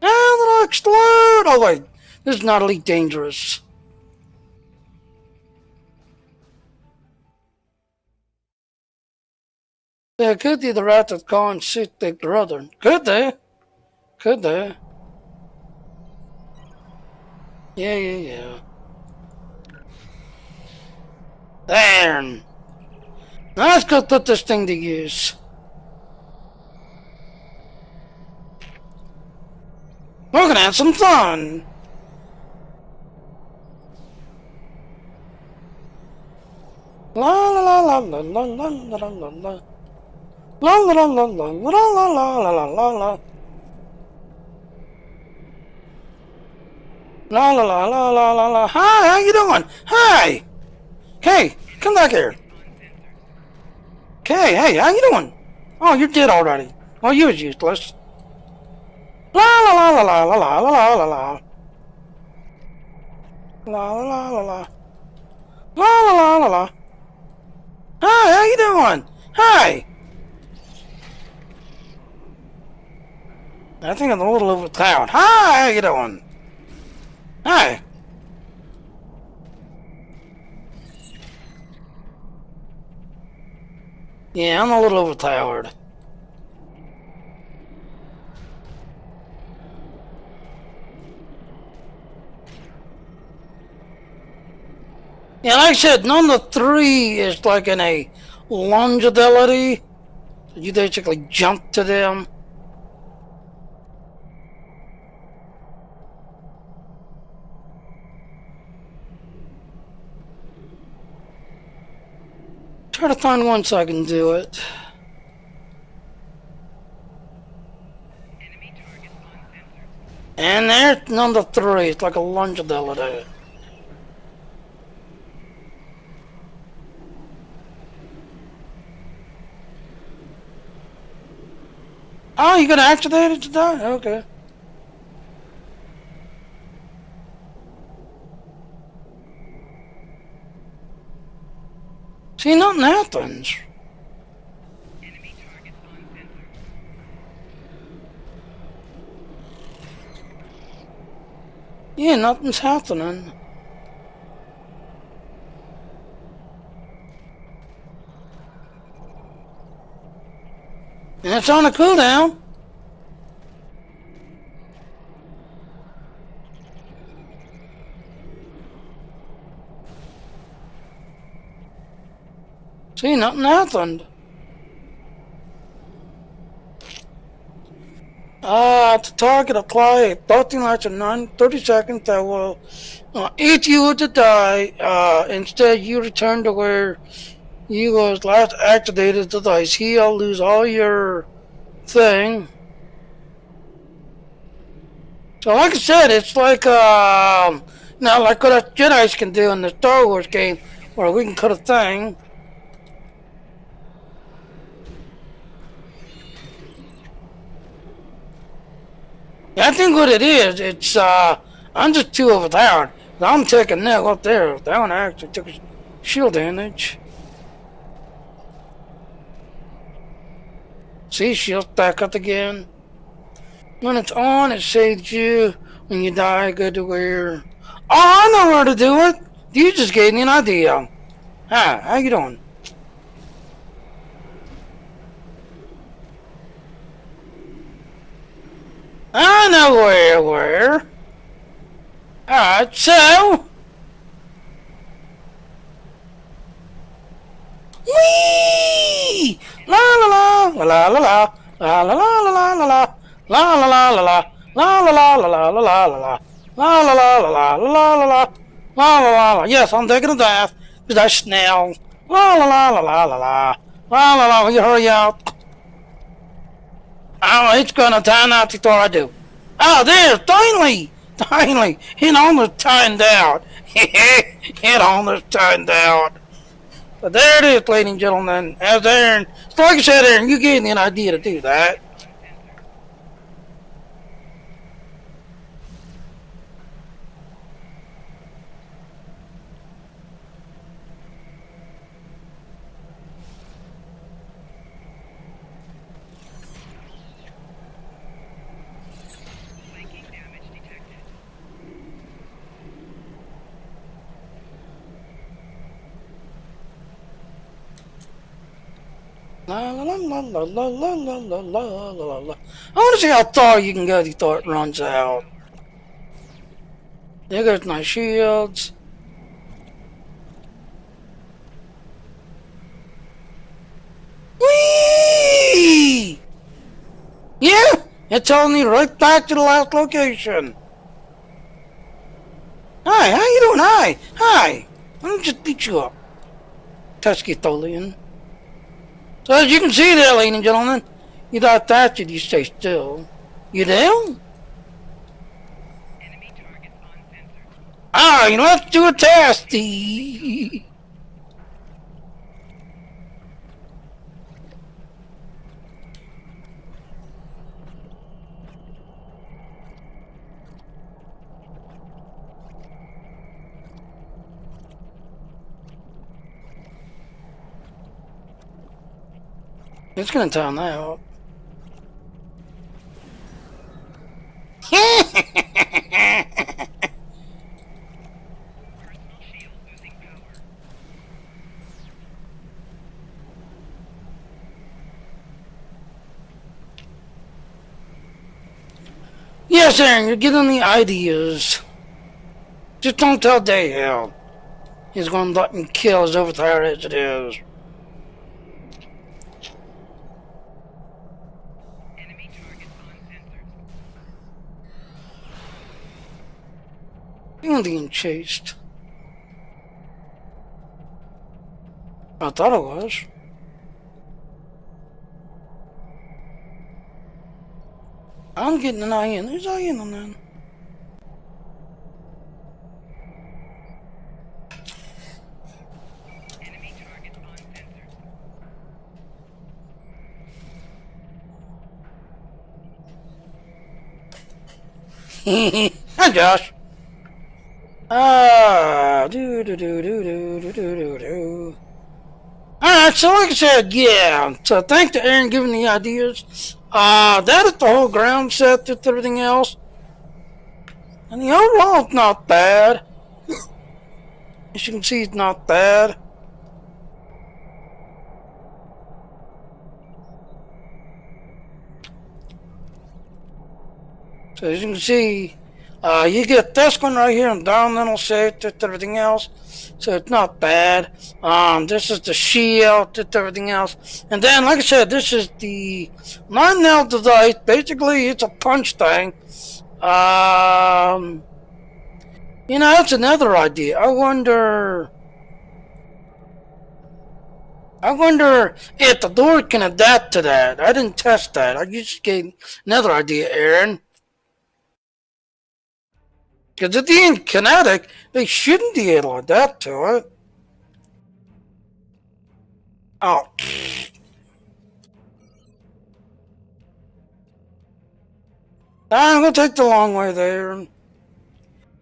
[SPEAKER 1] Ah, it'll explode! Oh wait, this is not elite dangerous. Yeah, could be the rat that can't sit like the other. Could they? Could they? Yeah. There. Now let's go put this thing to use. We're gonna have some fun. La la la la la la la la la la. La la la la la la la la la la la. La la la la la la la. Hi, how you doing? Hi. Okay, come back here. Okay, hey, how you doing? Oh, you're dead already. Oh, you was useless. La la la la la la la la la la. La la la la la. La la la la la. Hi, how you doing? Hi. I think I'm a little overpowered. Hi, how you doing? Hi. Yeah, I'm a little overpowered. Yeah, like I said, number 3 is like in a longevity. You basically jump to them. Try to find one so I can do it. And there's number 3. It's like a longevity. Oh, you gonna activate it to die? Okay. See, nothing happens. Yeah, nothing's happening. And it's on a cooldown. See, nothing happened. To target, apply a floating light for 30 seconds that will eat you to die. Instead, you return to where you was last activated the dice. He'll lose all your thing. So like I said, it's like now like what us Jedi's can do in the Star Wars game, where we can cut a thing. I think what it is, it's I'm just too overpowered. I'm taking that up there. That one actually took shield damage. See, shield back up again. When it's on, it saves you. When you die, go to where... Oh, I know where to do it! You just gave me an idea. Hi, how you doing? I know where. Alright, so... Whee! La la la, la la la la, la la la la la la, La la la la la. La la la la la la la la la. La la la la la la la la la. La la la la. Yes, I'm taking a bath. Because I snail. La la la la la la la. La la la. You hurry up. Oh, it's gonna turn out before I do. Oh, there's finally! Finally! It almost turned out. It almost turned out. But there it is, ladies and gentlemen. As Aaron, so like I said, Aaron, you gave me an idea to do that. La la la la la la la la la la la la. I want to see how far you can go before it runs out. There goes my shields. Whee! Yeah, it's telling me right back to the last location. Hi, how you doing? Hi, hi. Let me just beat you up, Tuscaloosa. So as you can see there, ladies and gentlemen, you thought that you stay still. You do?
[SPEAKER 2] Enemy targets uncensored.
[SPEAKER 1] Ah, you know, let's do a test. It's gonna turn out.
[SPEAKER 2] Personal shield losing power.
[SPEAKER 1] Yes, Aaron, you're getting the ideas. Just don't tell Dale. He's gonna let me kill as overtired as it is.
[SPEAKER 2] Enemy targets uncensored.
[SPEAKER 1] I'm being chased. I thought it was. I'm getting an eye in. There's eye in on that.
[SPEAKER 2] Enemy targets uncensored.
[SPEAKER 1] Hi, Josh. Do do do do do do do do do. Alright, so like I said, yeah. So thanks to Aaron giving the ideas. That is the whole ground set with everything else. And the overall's not bad. As you can see, it's not bad. So as you can see, you get this one right here, environmental safe, just everything else. So it's not bad. This is the shield, just everything else. And then, like I said, this is the 9-nail device. Basically, it's a punch thing. You know, that's another idea. I wonder if the door can adapt to that. I didn't test that. I just gave another idea, Aaron. Because at the end, kinetic, they shouldn't be able to adapt to it. Oh. I'm going to take the long way there.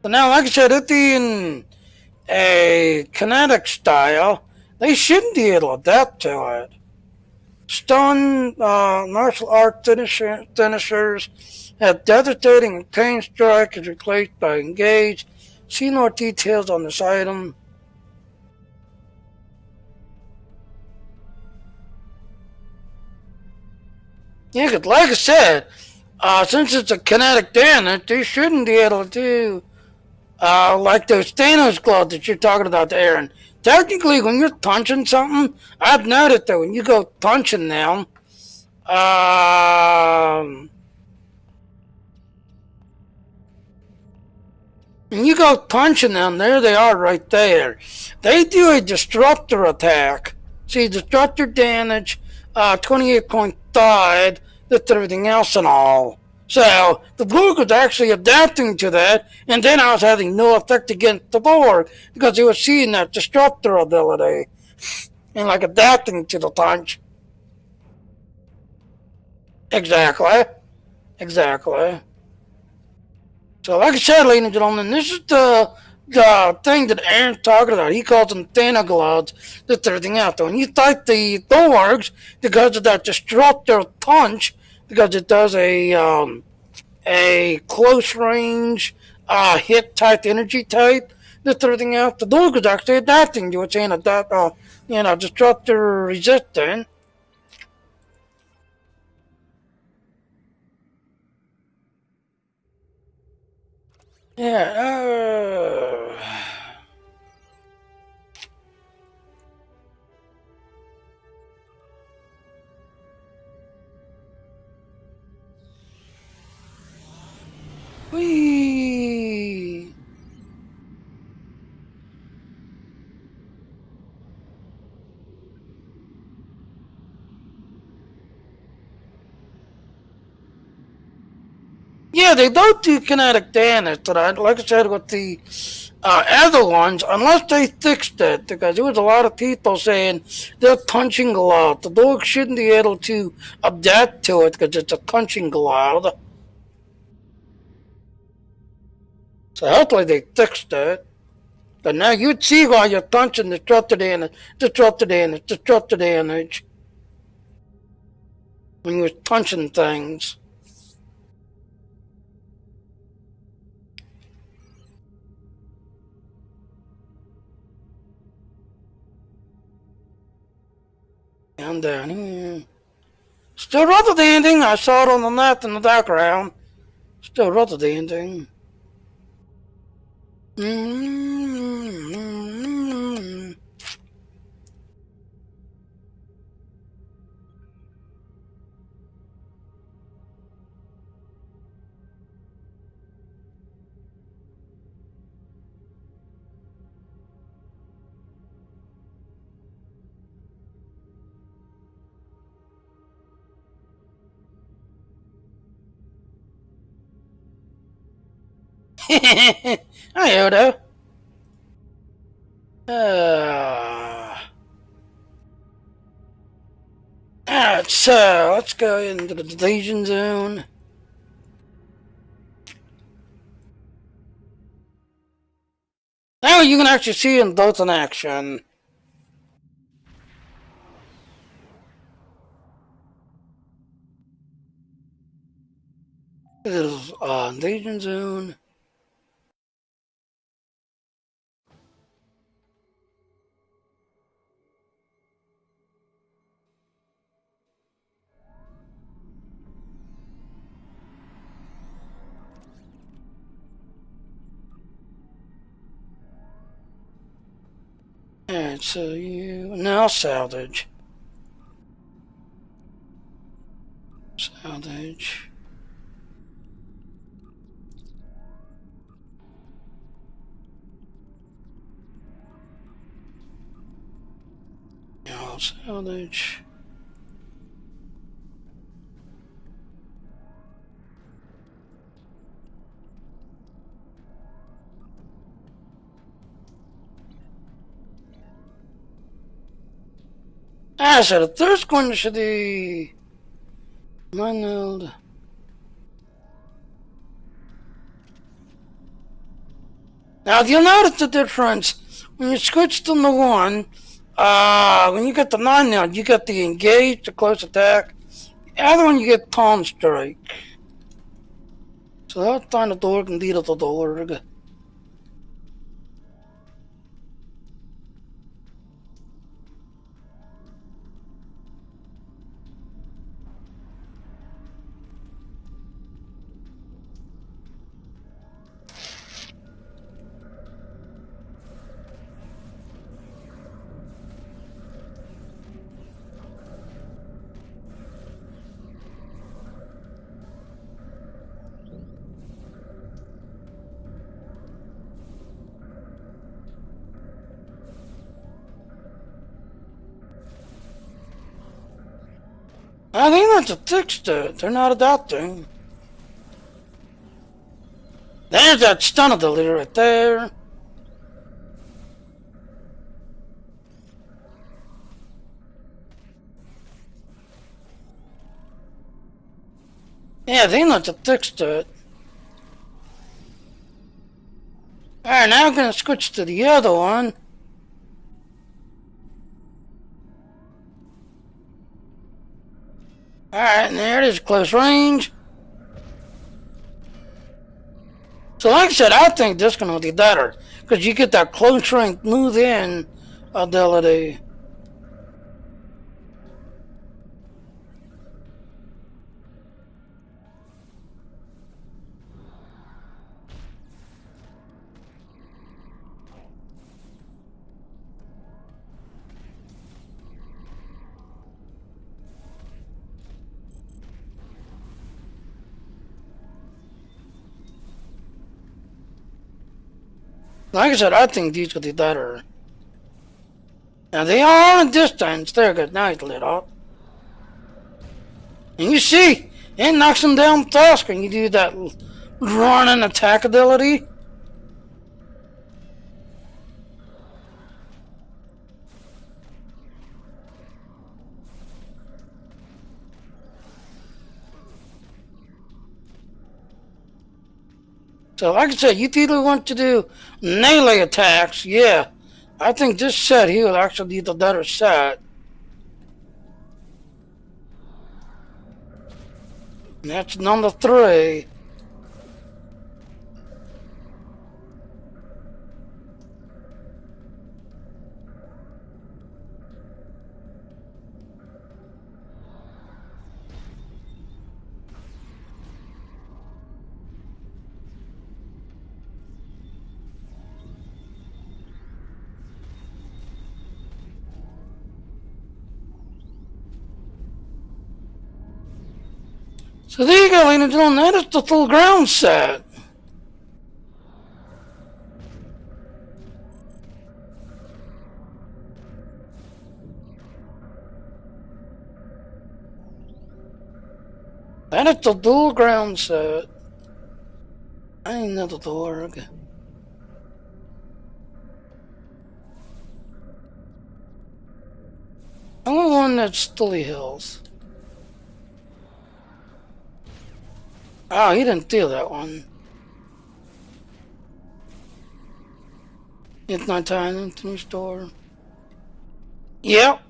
[SPEAKER 1] So now, like I said, at the end, a kinetic style, they shouldn't be able to adapt to it. Stun martial art finishers have devastating and pain strike is replaced by engage. See more details on this item. Yeah, 'cause like I said, since it's a kinetic damage, they shouldn't be able to do like those Thanos gloves that you're talking about, Aaron. Technically, when you're punching something, I've noticed that when you go punching them, And you go punching them, there they are right there. They do a disruptor attack. See, disruptor damage, 28 point died, that's everything else and all. So, the blue was actually adapting to that, and then I was having no effect against the board, because he was seeing that disruptor ability, and like adapting to the punch. Exactly. Exactly. So, like I said, ladies and gentlemen, this is the thing that Aaron's talking about. He calls them Thanaglods. That's everything else. When you fight the Thorgs, because of that destructive punch, because it does a close range hit type energy type, that's everything else. The Thorg is actually adapting to it, saying that destructive resistant. Yeah. Whee! Yeah, they don't do kinetic damage to that. Like I said, with the other ones, unless they fixed it, because there was a lot of people saying they're punching a lot. The dog shouldn't be able to adapt to it because it's a punching cloud. So hopefully they fixed it. But now you'd see why you're punching destructed damage when you was punching things. And down here. Still rather the ending. I saw it on the map in the background. Still rather the ending. Mm-hmm. Hi, Odo. Alright, so let's go into the Legion Zone. Now you can actually see them both in action. This is Legion Zone. Alright, so you now salvage. Salvage. Now salvage. So the first one should be Manuel. Now, if you'll notice the difference, when you switch to the one, when you get the 9 now, you get the engage, the close attack. The other one, you get palm strike. So that's find the Dorg and lead of the Dorg. I think that's a fixed it. They're not adapting. There's that stun ability right there. Yeah, I think that's a fixed it. Alright, now I'm gonna switch to the other one. Alright, and there it is, close range. So like I said, I think this can be better. Because you get that close range move in ability. Like I said, I think these will be better. Now they are on a distance. There, good. Now he's lit up. And you see, it knocks him down fast when you do that run and attack ability. So like I said, you either want to do melee attacks, yeah. I think this set here will actually be the better set. And that's number 3. So there you go, ladies and gentlemen, that is the full ground set. That is the dual ground set. I ain't another door, okay. I want one that's Stully Hills. Oh, he didn't steal that one. It's not time into the store. Yep.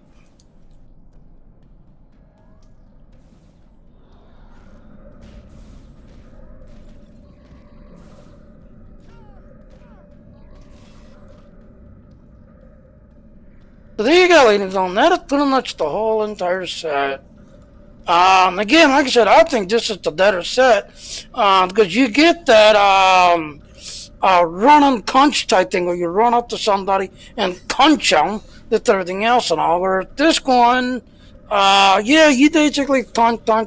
[SPEAKER 1] So there you go, ladies and gentlemen. That is pretty much the whole entire set. Again, like I said, I think this is the better set because you get that run and punch type thing where you run up to somebody and punch them with everything else and all. Where this one, yeah, you basically punch. And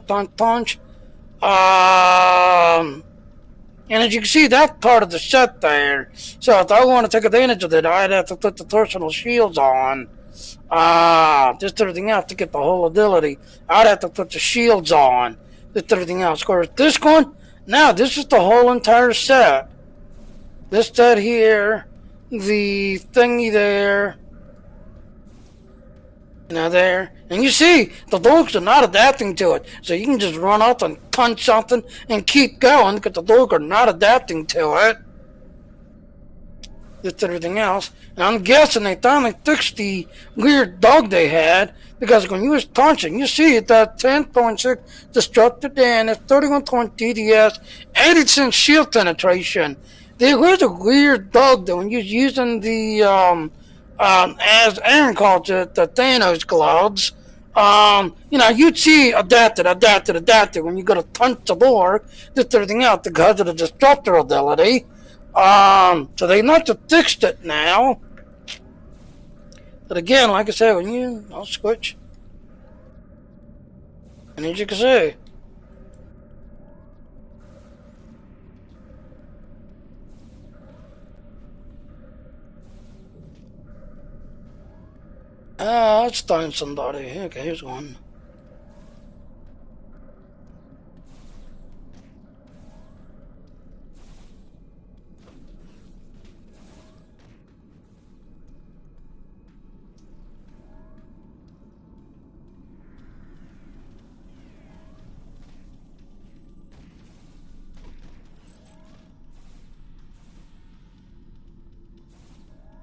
[SPEAKER 1] as you can see, that's part of the set there. So if I want to take advantage of it, I'd have to put the personal shields on. Just everything else to get the whole ability. I'd have to put the shields on. Just everything else. Of course, this one, now this is the whole entire set. This set here, the thingy there, there. And you see, the dogs are not adapting to it. So you can just run up and punch something and keep going because the dogs are not adapting to it. Just everything else. And I'm guessing they finally fixed the weird dog they had because when you was punching, you see it at 10.6 destructive damage, 31.2 DDS, 80% shield penetration. There was a weird dog though when you was using the as Aaron calls it, the Thanos gloves. You'd see adapted when you go to punch the door, just everything else because of the disruptor ability. So they must have fixed it now. But again, like I said, I'll switch. And as you can see, let's find somebody. Okay, here's one.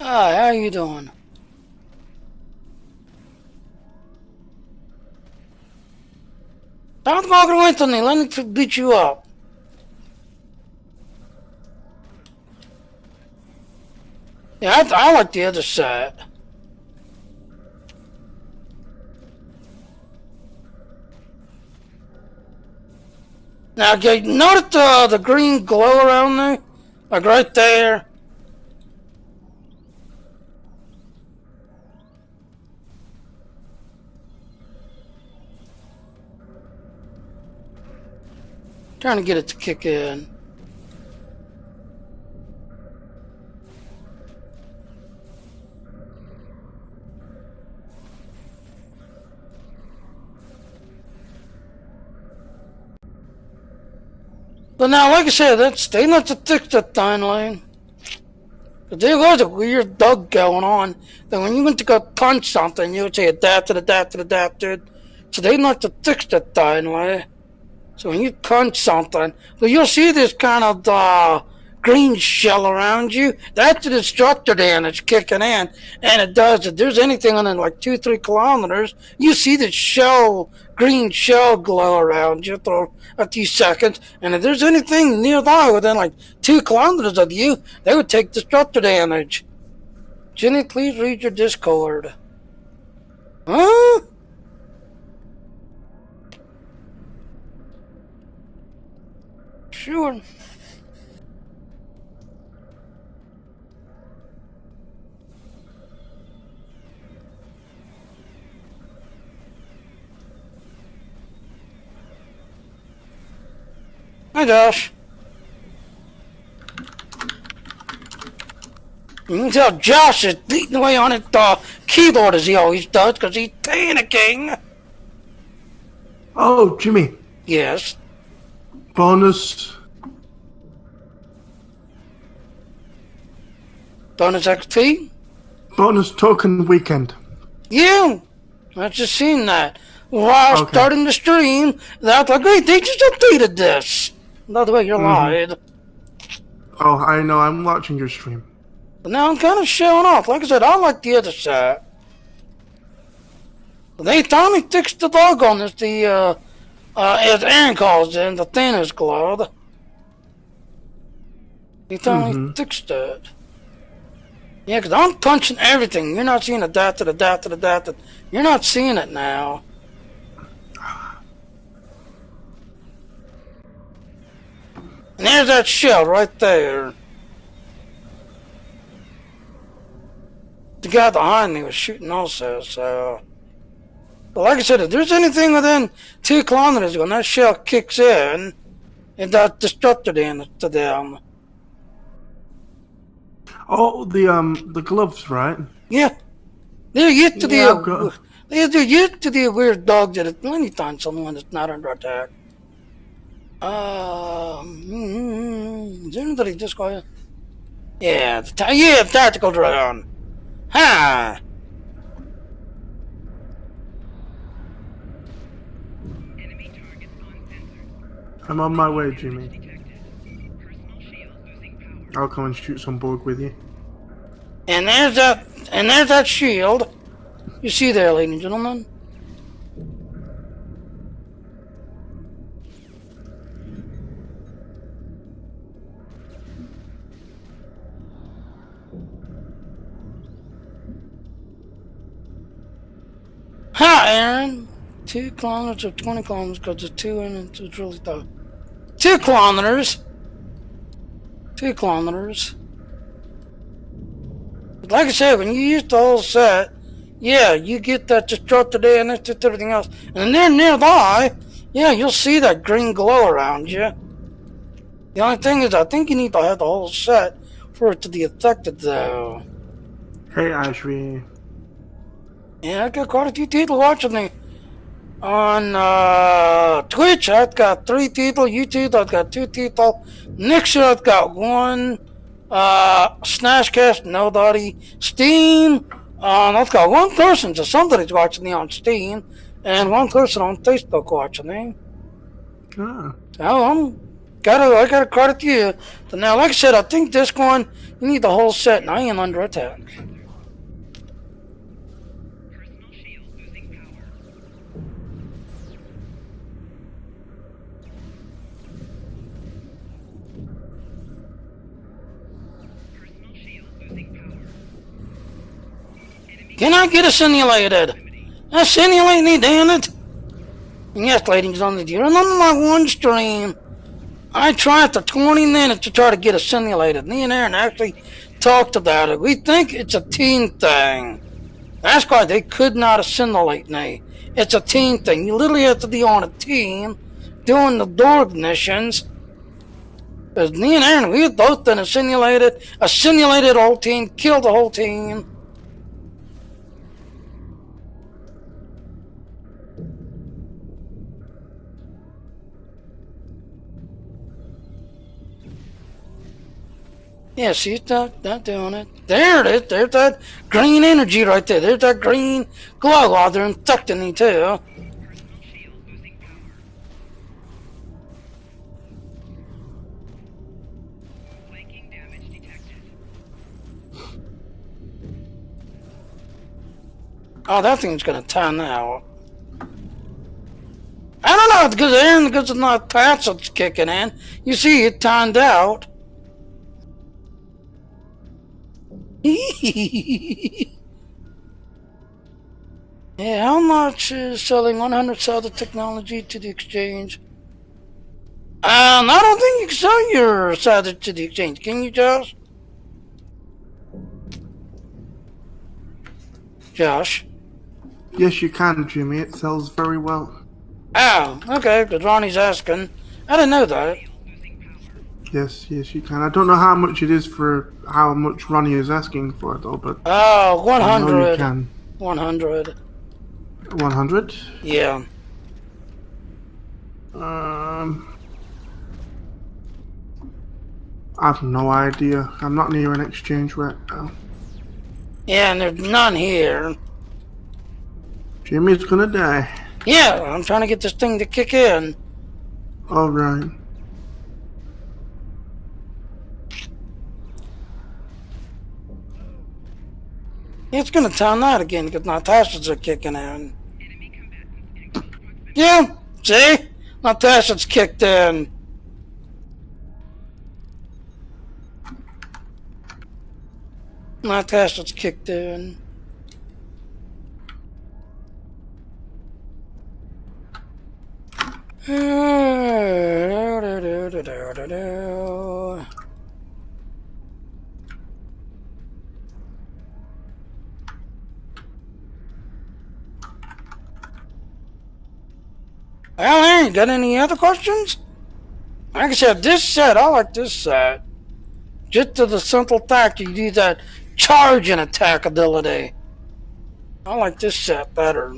[SPEAKER 1] Hi, how you doing? Don't walk away to me. Let me beat you up. Yeah, I like the other side. Now, you notice the green glow around there? Like right there? Trying to get it to kick in. But now, like I said, they not to fix that timeline. But there was a weird bug going on. That when you went to go punch something, you would say adapted. So they not to fix that timeline. So when you punch something, well, you'll see this kind of green shell around you. That's the destructor damage kicking in. And it does. If there's anything within like 2-3 kilometers, you see the green shell glow around you for a few seconds. And if there's anything nearby within like 2 kilometers of you, they would take destructor damage. Jenny, please read your Discord. Huh? Sure. Hi, Josh. You can tell Josh is beating away on his keyboard as he always does because he's panicking.
[SPEAKER 3] Oh, Jimmy.
[SPEAKER 1] Yes.
[SPEAKER 3] Bonus.
[SPEAKER 1] Bonus XP?
[SPEAKER 3] Bonus token weekend.
[SPEAKER 1] Yeah. I just seen that. While
[SPEAKER 3] Okay.
[SPEAKER 1] starting the stream, that's like, hey, they just updated this. By the way, you're lied.
[SPEAKER 3] Oh, I know. I'm watching your stream.
[SPEAKER 1] But now I'm kind of showing off. Like I said, I like the other side. They finally fixed the bug on this, as Aaron calls it, the Thanos globe. They finally fixed it. Yeah, because I'm punching everything. You're not seeing adapted. You're not seeing it now. And there's that shell right there. The guy behind me was shooting also, so... But like I said, if there's anything within 2 kilometers when that shell kicks in, it does destructor damage to them.
[SPEAKER 3] Oh, the gloves, right?
[SPEAKER 1] Yeah. They're used to
[SPEAKER 3] Yeah, I've got-
[SPEAKER 1] they're used to the weird dog that at any time someone that's not under attack. Is there anybody just going? Yeah, tactical drone. Ha!
[SPEAKER 2] Enemy targets uncensored.
[SPEAKER 3] I'm on my way, Jimmy.
[SPEAKER 2] Detected. Personal shield losing power.
[SPEAKER 3] I'll come and shoot some bug with you.
[SPEAKER 1] And there's that shield. You see there, ladies and gentlemen. Hi, Aaron. 2 kilometers or 20 kilometers because the 2 and it's really tough. 2 kilometers. 2 kilometers. Like I said, when you use the whole set, yeah, you get that destructor there and that's just everything else. And then nearby, yeah, you'll see that green glow around you. The only thing is, I think you need to have the whole set for it to be affected, though.
[SPEAKER 3] Hey, Ashby.
[SPEAKER 1] Yeah, I got quite a few people watching me. On Twitch, I've got 3 people. YouTube, I've got 2 people. Nixon, I've got 1. Snashcast, nobody. Steam, I've got 1 person, so somebody's watching me on Steam, and 1 person on Facebook watching me.
[SPEAKER 3] Ah.
[SPEAKER 1] So I'm I gotta credit you. So now, like I said, I think this one, you need the whole set, and I am under attack.
[SPEAKER 2] Personal shield losing power. Personal shield losing power.
[SPEAKER 1] Can I get assimilated? Assimilate me, damn it! And yes, ladies on the deer, and on my one stream, I tried for 20 minutes to try to get assimilated. Me and Aaron actually talked about it. We think it's a team thing. That's why they could not assimilate me. It's a team thing. You literally have to be on a team doing the door missions. Because me and Aaron, we have both been assimilated the whole team, killed the whole team. Yeah, she's not doing it. There it is. There's that green energy right there. There's that green glow. Oh, they're infecting me too.
[SPEAKER 2] Personal shield losing power. Flanking damage detected.
[SPEAKER 1] Oh, that thing's gonna turn out. I don't know, because it's not patch that's kicking in. You see, it timed out. Yeah, how much is selling 100 sell the technology to the exchange? I don't think you can sell your side to the exchange, can you, Josh? Josh?
[SPEAKER 3] Yes, you can, Jimmy. It sells very well.
[SPEAKER 1] Oh, okay, because Ronnie's asking. I didn't know that.
[SPEAKER 2] Losing power.
[SPEAKER 3] Yes, you can. I don't know how much it is for how much Ronnie is asking for, though, but
[SPEAKER 1] Oh,
[SPEAKER 3] I know you
[SPEAKER 1] 100.
[SPEAKER 3] can.
[SPEAKER 1] 100.
[SPEAKER 3] 100?
[SPEAKER 1] Yeah.
[SPEAKER 3] I've no idea. I'm not near an exchange right now.
[SPEAKER 1] Yeah, and there's none here.
[SPEAKER 3] Jimmy's gonna die.
[SPEAKER 1] Yeah, I'm trying to get this thing to kick in.
[SPEAKER 3] Alright.
[SPEAKER 1] It's gonna time that again because Natasha's are kicking in.
[SPEAKER 2] Enemy combatants exit proximity.
[SPEAKER 1] Yeah, see? Natasha's kicked in. Natasha's kicked in. Well, Aaron, got any other questions? Like I said, this set, I like this set. Just to the simple fact you do that charge and attack ability. I like this set better.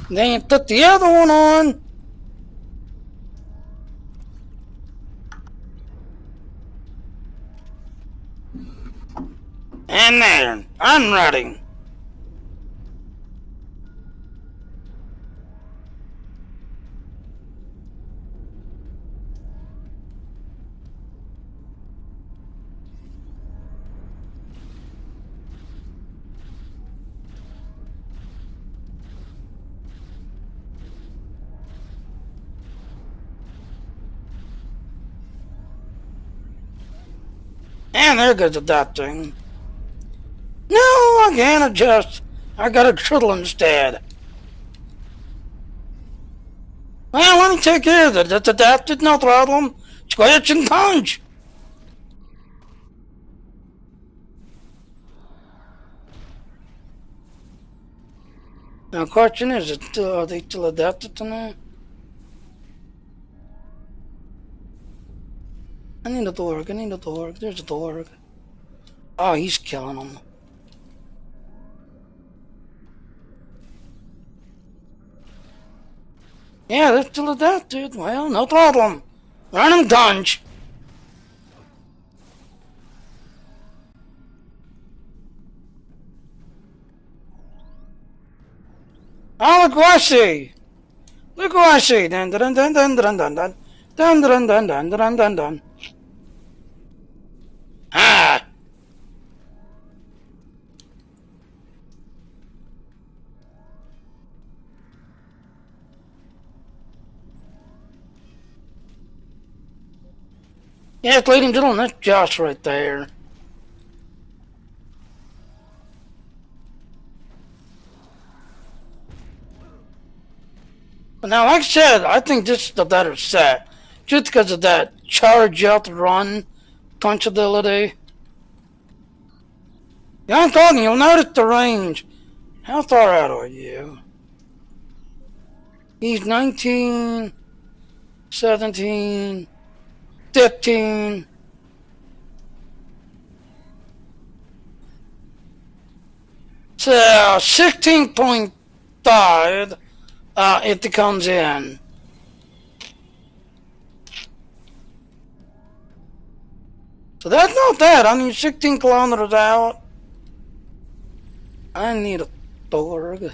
[SPEAKER 1] Then you put the other one on. And there, I'm ready. And there goes that thing. No, I can't adjust. I got a triddle instead. Well, let me take care of it. It's adapted, no problem. Scratch and punch. Now, the question is, are they still adapted to me? I need a dork. There's a dork. Oh, he's killing them. Yeah, they're still adapted. Well, no problem. Run him, dunge. Oh, look who I see. Look who I see. Dun, dun, dun, dun, dun, dun, dun. Dun dun dun dun dun dun dun. Ah! Yes, ladies and gentlemen, that's Josh right there. But now, like I said, I think this is the better set. Just because of that charge out run punchability. Yeah, I'm talking, you'll notice the range. How far out are you? He's 19, 17, 15. So 16.5 if it comes in. So that's not bad. I mean, 16 kilometers out. I need a Borg.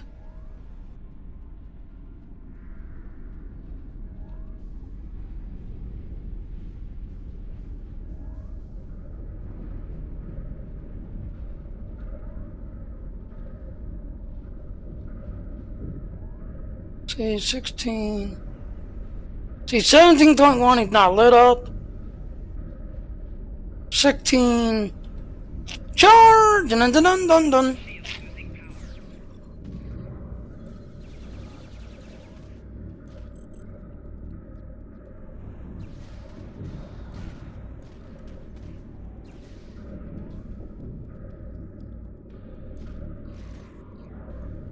[SPEAKER 1] See, 16. See, 17.1 is not lit up. 16. Charge! Dun dun dun dun dun.
[SPEAKER 2] Shield losing power.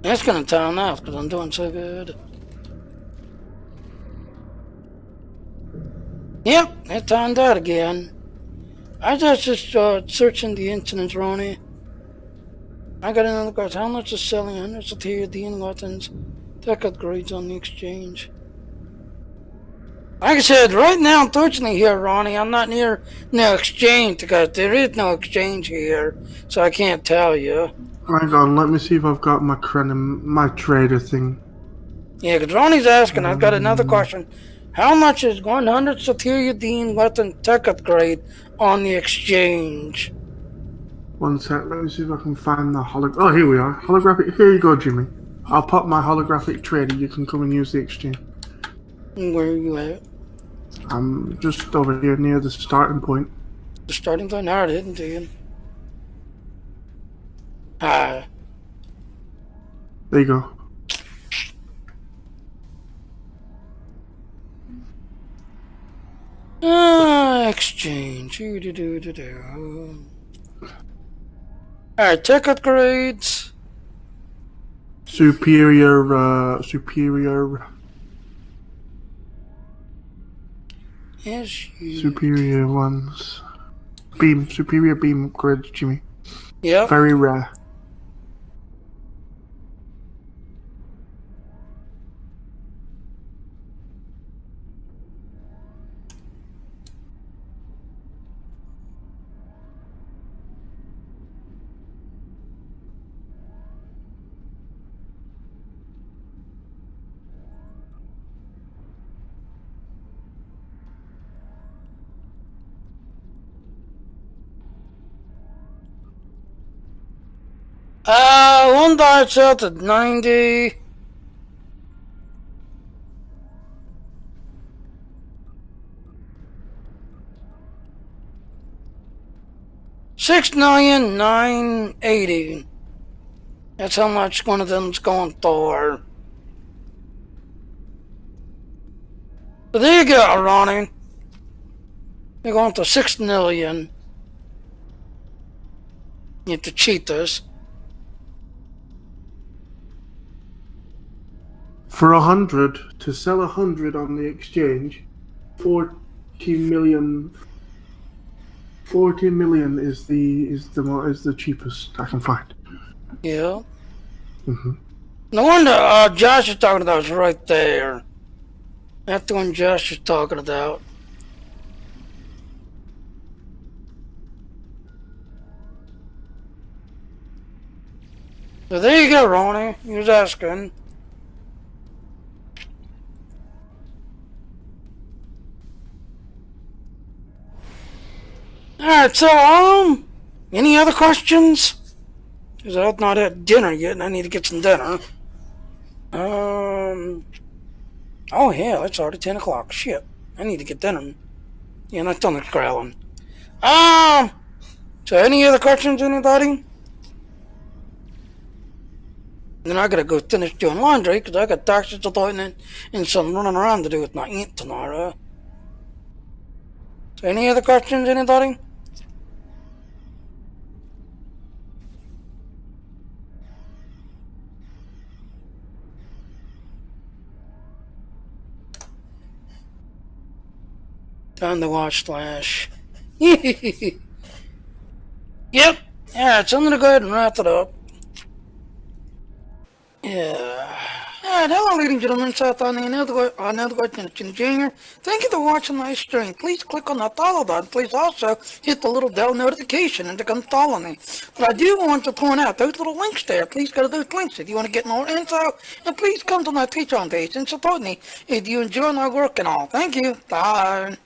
[SPEAKER 1] It's gonna turn off because I'm doing so good. Yep, it turned out again. I just searching the incidents, Ronnie. I got another question. How much is selling hundreds of TD and weapons? Tech upgrades on the exchange. Like I said, right now, unfortunately here, Ronnie, I'm not near no exchange because there is no exchange here, so I can't tell you.
[SPEAKER 3] Hang on, let me see if I've got my my trader thing.
[SPEAKER 1] Yeah, because Ronnie's asking, I've got another question. How much is 100 Soteria Dean weapon tech upgrade on the exchange?
[SPEAKER 3] One sec, let me see if I can find the Oh, here we are. Holographic. Here you go, Jimmy. I'll pop my holographic trader. You can come and use the exchange.
[SPEAKER 1] Where are you at?
[SPEAKER 3] I'm just over here near the starting point.
[SPEAKER 1] The starting point? I already didn't see him. Hi.
[SPEAKER 3] There you go.
[SPEAKER 1] Exchange. Alright, tech upgrades.
[SPEAKER 3] Superior.
[SPEAKER 1] Yes,
[SPEAKER 3] Superior ones. Superior beam upgrades, Jimmy.
[SPEAKER 1] Yep.
[SPEAKER 3] Very rare.
[SPEAKER 1] One by itself at 90. $6,980,000. That's how much one of them's going for. So there you go, Ronnie. You're going to 6 million. You have to cheat this.
[SPEAKER 3] For 100 to sell 100 on the exchange, 40 million. 40 million is the cheapest I can find.
[SPEAKER 1] Yeah.
[SPEAKER 3] Mm-hmm.
[SPEAKER 1] No wonder Josh is talking about is right there. That's the one Josh is talking about. So there you go, Ronnie. He was asking. Alright, so, any other questions? Because I've not had dinner yet, and I need to get some dinner. Oh, hell, it's already 10 o'clock. Shit. I need to get dinner. Yeah, my stomach's growling. So any other questions, anybody? Then I gotta go finish doing laundry, because I got doctor's appointment and some running around to do with my aunt tomorrow. So any other questions, anybody? Time to watch Flash. Yep. Yeah, so I'm gonna go ahead and wrap it up. Yeah. Hello, ladies and gentlemen. Seth on another question, Junior. Thank you for watching my stream. Please click on that follow button. Please also hit the little bell notification and to come follow me. But I do want to point out those little links there. Please go to those links if you want to get more info. And please come to my Patreon page and support me if you enjoy my work and all. Thank you. Bye.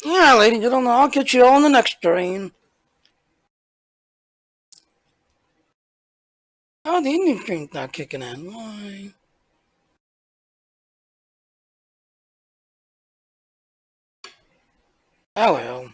[SPEAKER 1] Yeah, ladies and gentlemen, I'll catch you all in the next stream. Oh, the Indian stream's not kicking in. Why? Oh well.